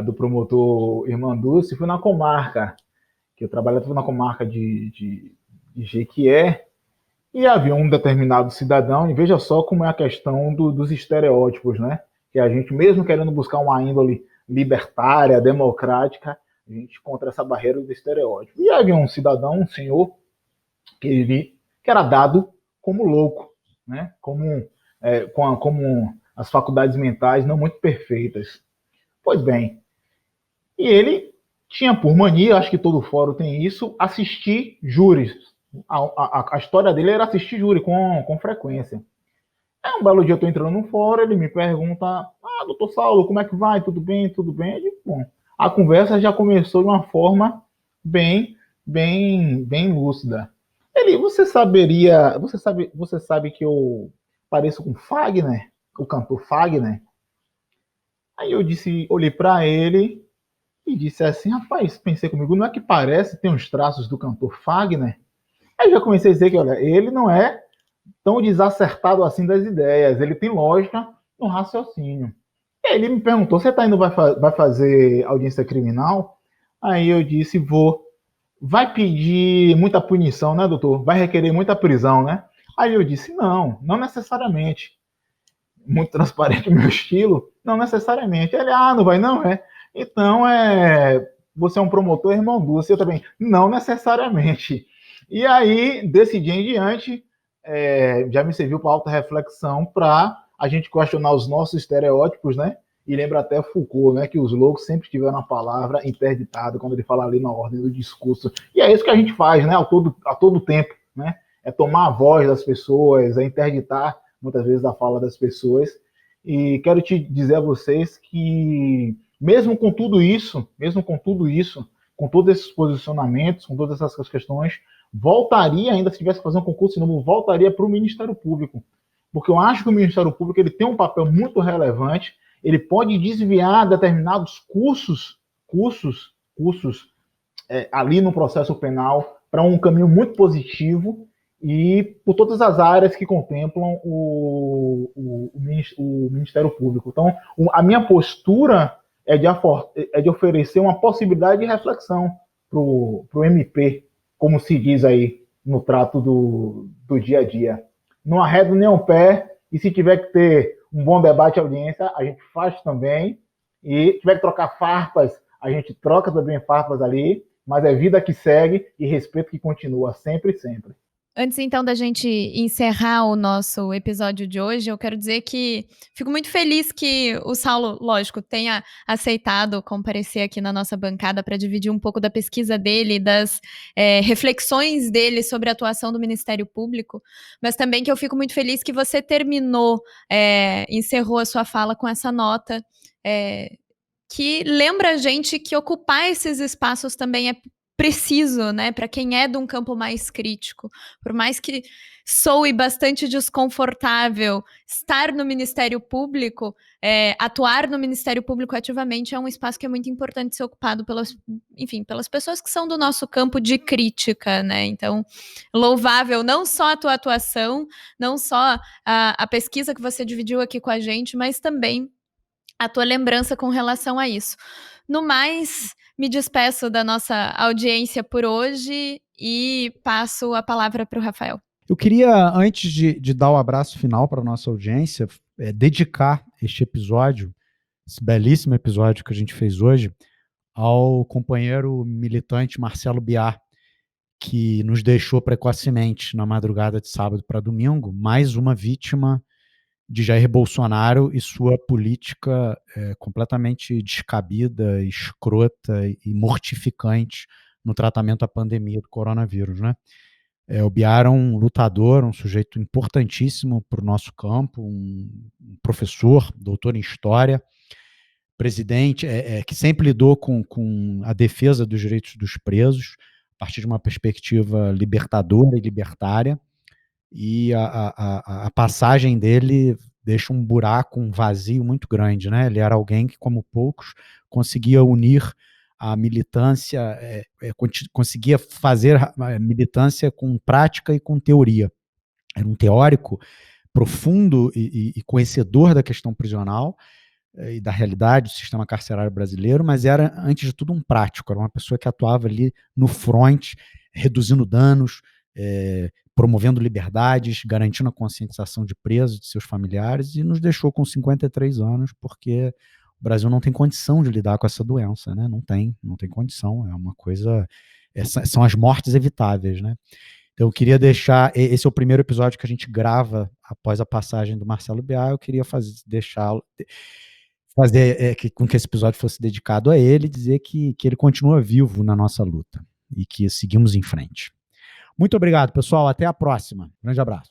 do promotor Irmanduce, fui na comarca, que eu trabalhava na comarca de Jequié, e havia um determinado cidadão, e veja só como é a questão dos estereótipos, né? Que a gente, mesmo querendo buscar uma índole libertária, democrática, a gente encontra essa barreira do estereótipo. E havia um cidadão, um senhor, que era dado como louco, né? Como as faculdades mentais não muito perfeitas. Pois bem, e ele tinha por mania, acho que todo fórum tem isso, assistir júris. A história dele era assistir júri com frequência. Um belo dia eu estou entrando no fórum, ele me pergunta, doutor Saulo, como é que vai? Tudo bem? Tudo bem? Eu digo, bom, a conversa já começou de uma forma bem lúcida. Ele, você sabe que eu pareço com Fagner, o cantor Fagner? Aí eu olhei para ele e disse assim, rapaz, pensei comigo, não é que parece, tem uns traços do cantor Fagner? Aí já comecei a dizer que, olha, ele não é tão desacertado assim das ideias, ele tem lógica no raciocínio. E aí ele me perguntou, você vai fazer audiência criminal? Aí eu disse, vou. Vai pedir muita punição, né, doutor? Vai requerer muita prisão, né? Aí eu disse, não necessariamente. Muito transparente o meu estilo, não necessariamente. Ele, não vai, não é? Então, você é um promotor Irmanduce, eu também, não necessariamente. E aí, desse dia em diante, já me serviu para alta reflexão, para a gente questionar os nossos estereótipos, né? E lembra até Foucault, né? Que os loucos sempre tiveram a palavra interditada, quando ele fala ali na ordem do discurso. E é isso que a gente faz, né? A todo tempo, né? É tomar a voz das pessoas, é interditar, muitas vezes, a fala das pessoas. E quero te dizer a vocês que, mesmo com tudo isso, com todos esses posicionamentos, com todas essas questões, voltaria ainda, se tivesse que fazer um concurso de novo, voltaria para o Ministério Público. Porque eu acho que o Ministério Público ele tem um papel muito relevante, ele pode desviar determinados cursos ali no processo penal para um caminho muito positivo e por todas as áreas que contemplam o Ministério Público. Então, a minha postura é de oferecer uma possibilidade de reflexão para o MP, como se diz aí no trato do dia a dia. Não arredo nem um pé, e se tiver que ter um bom debate e audiência, a gente faz também, e se tiver que trocar farpas, a gente troca também farpas ali, mas é vida que segue e respeito que continua sempre, sempre. Antes, então, da gente encerrar o nosso episódio de hoje, eu quero dizer que fico muito feliz que o Saulo, lógico, tenha aceitado comparecer aqui na nossa bancada para dividir um pouco da pesquisa dele, das reflexões dele sobre a atuação do Ministério Público, mas também que eu fico muito feliz que você encerrou a sua fala com essa nota, que lembra a gente que ocupar esses espaços também é preciso, né, para quem é de um campo mais crítico. Por mais que soe bastante desconfortável estar no Ministério Público, atuar no Ministério Público ativamente é um espaço que é muito importante ser ocupado pelas pessoas que são do nosso campo de crítica, né? Então, louvável não só a tua atuação, não só a pesquisa que você dividiu aqui com a gente, mas também a tua lembrança com relação a isso. No mais, me despeço da nossa audiência por hoje e passo a palavra para o Rafael. Eu queria, antes de dar o abraço final para a nossa audiência, dedicar este episódio, esse belíssimo episódio que a gente fez hoje, ao companheiro militante Marcelo Biar, que nos deixou precocemente na madrugada de sábado para domingo, mais uma vítima de Jair Bolsonaro e sua política completamente descabida, escrota e mortificante no tratamento da pandemia do coronavírus, né? O Biar era um lutador, um sujeito importantíssimo para o nosso campo, um professor, doutor em História, presidente, que sempre lidou com a defesa dos direitos dos presos, a partir de uma perspectiva libertadora e libertária, e a passagem dele deixa um buraco, um vazio muito grande, né? Ele era alguém que, como poucos, conseguia unir a militância, conseguia fazer a militância com prática e com teoria. Era um teórico profundo e conhecedor da questão prisional e da realidade do sistema carcerário brasileiro, mas era, antes de tudo, um prático, era uma pessoa que atuava ali no front, reduzindo danos, promovendo liberdades, garantindo a conscientização de presos, de seus familiares, e nos deixou com 53 anos, porque o Brasil não tem condição de lidar com essa doença, né? Não tem condição, é uma coisa, são as mortes evitáveis, né? Então eu queria deixar, esse é o primeiro episódio que a gente grava após a passagem do Marcelo Biar, eu queria fazer com que esse episódio fosse dedicado a ele, dizer que ele continua vivo na nossa luta, e que seguimos em frente. Muito obrigado, pessoal. Até a próxima. Grande abraço.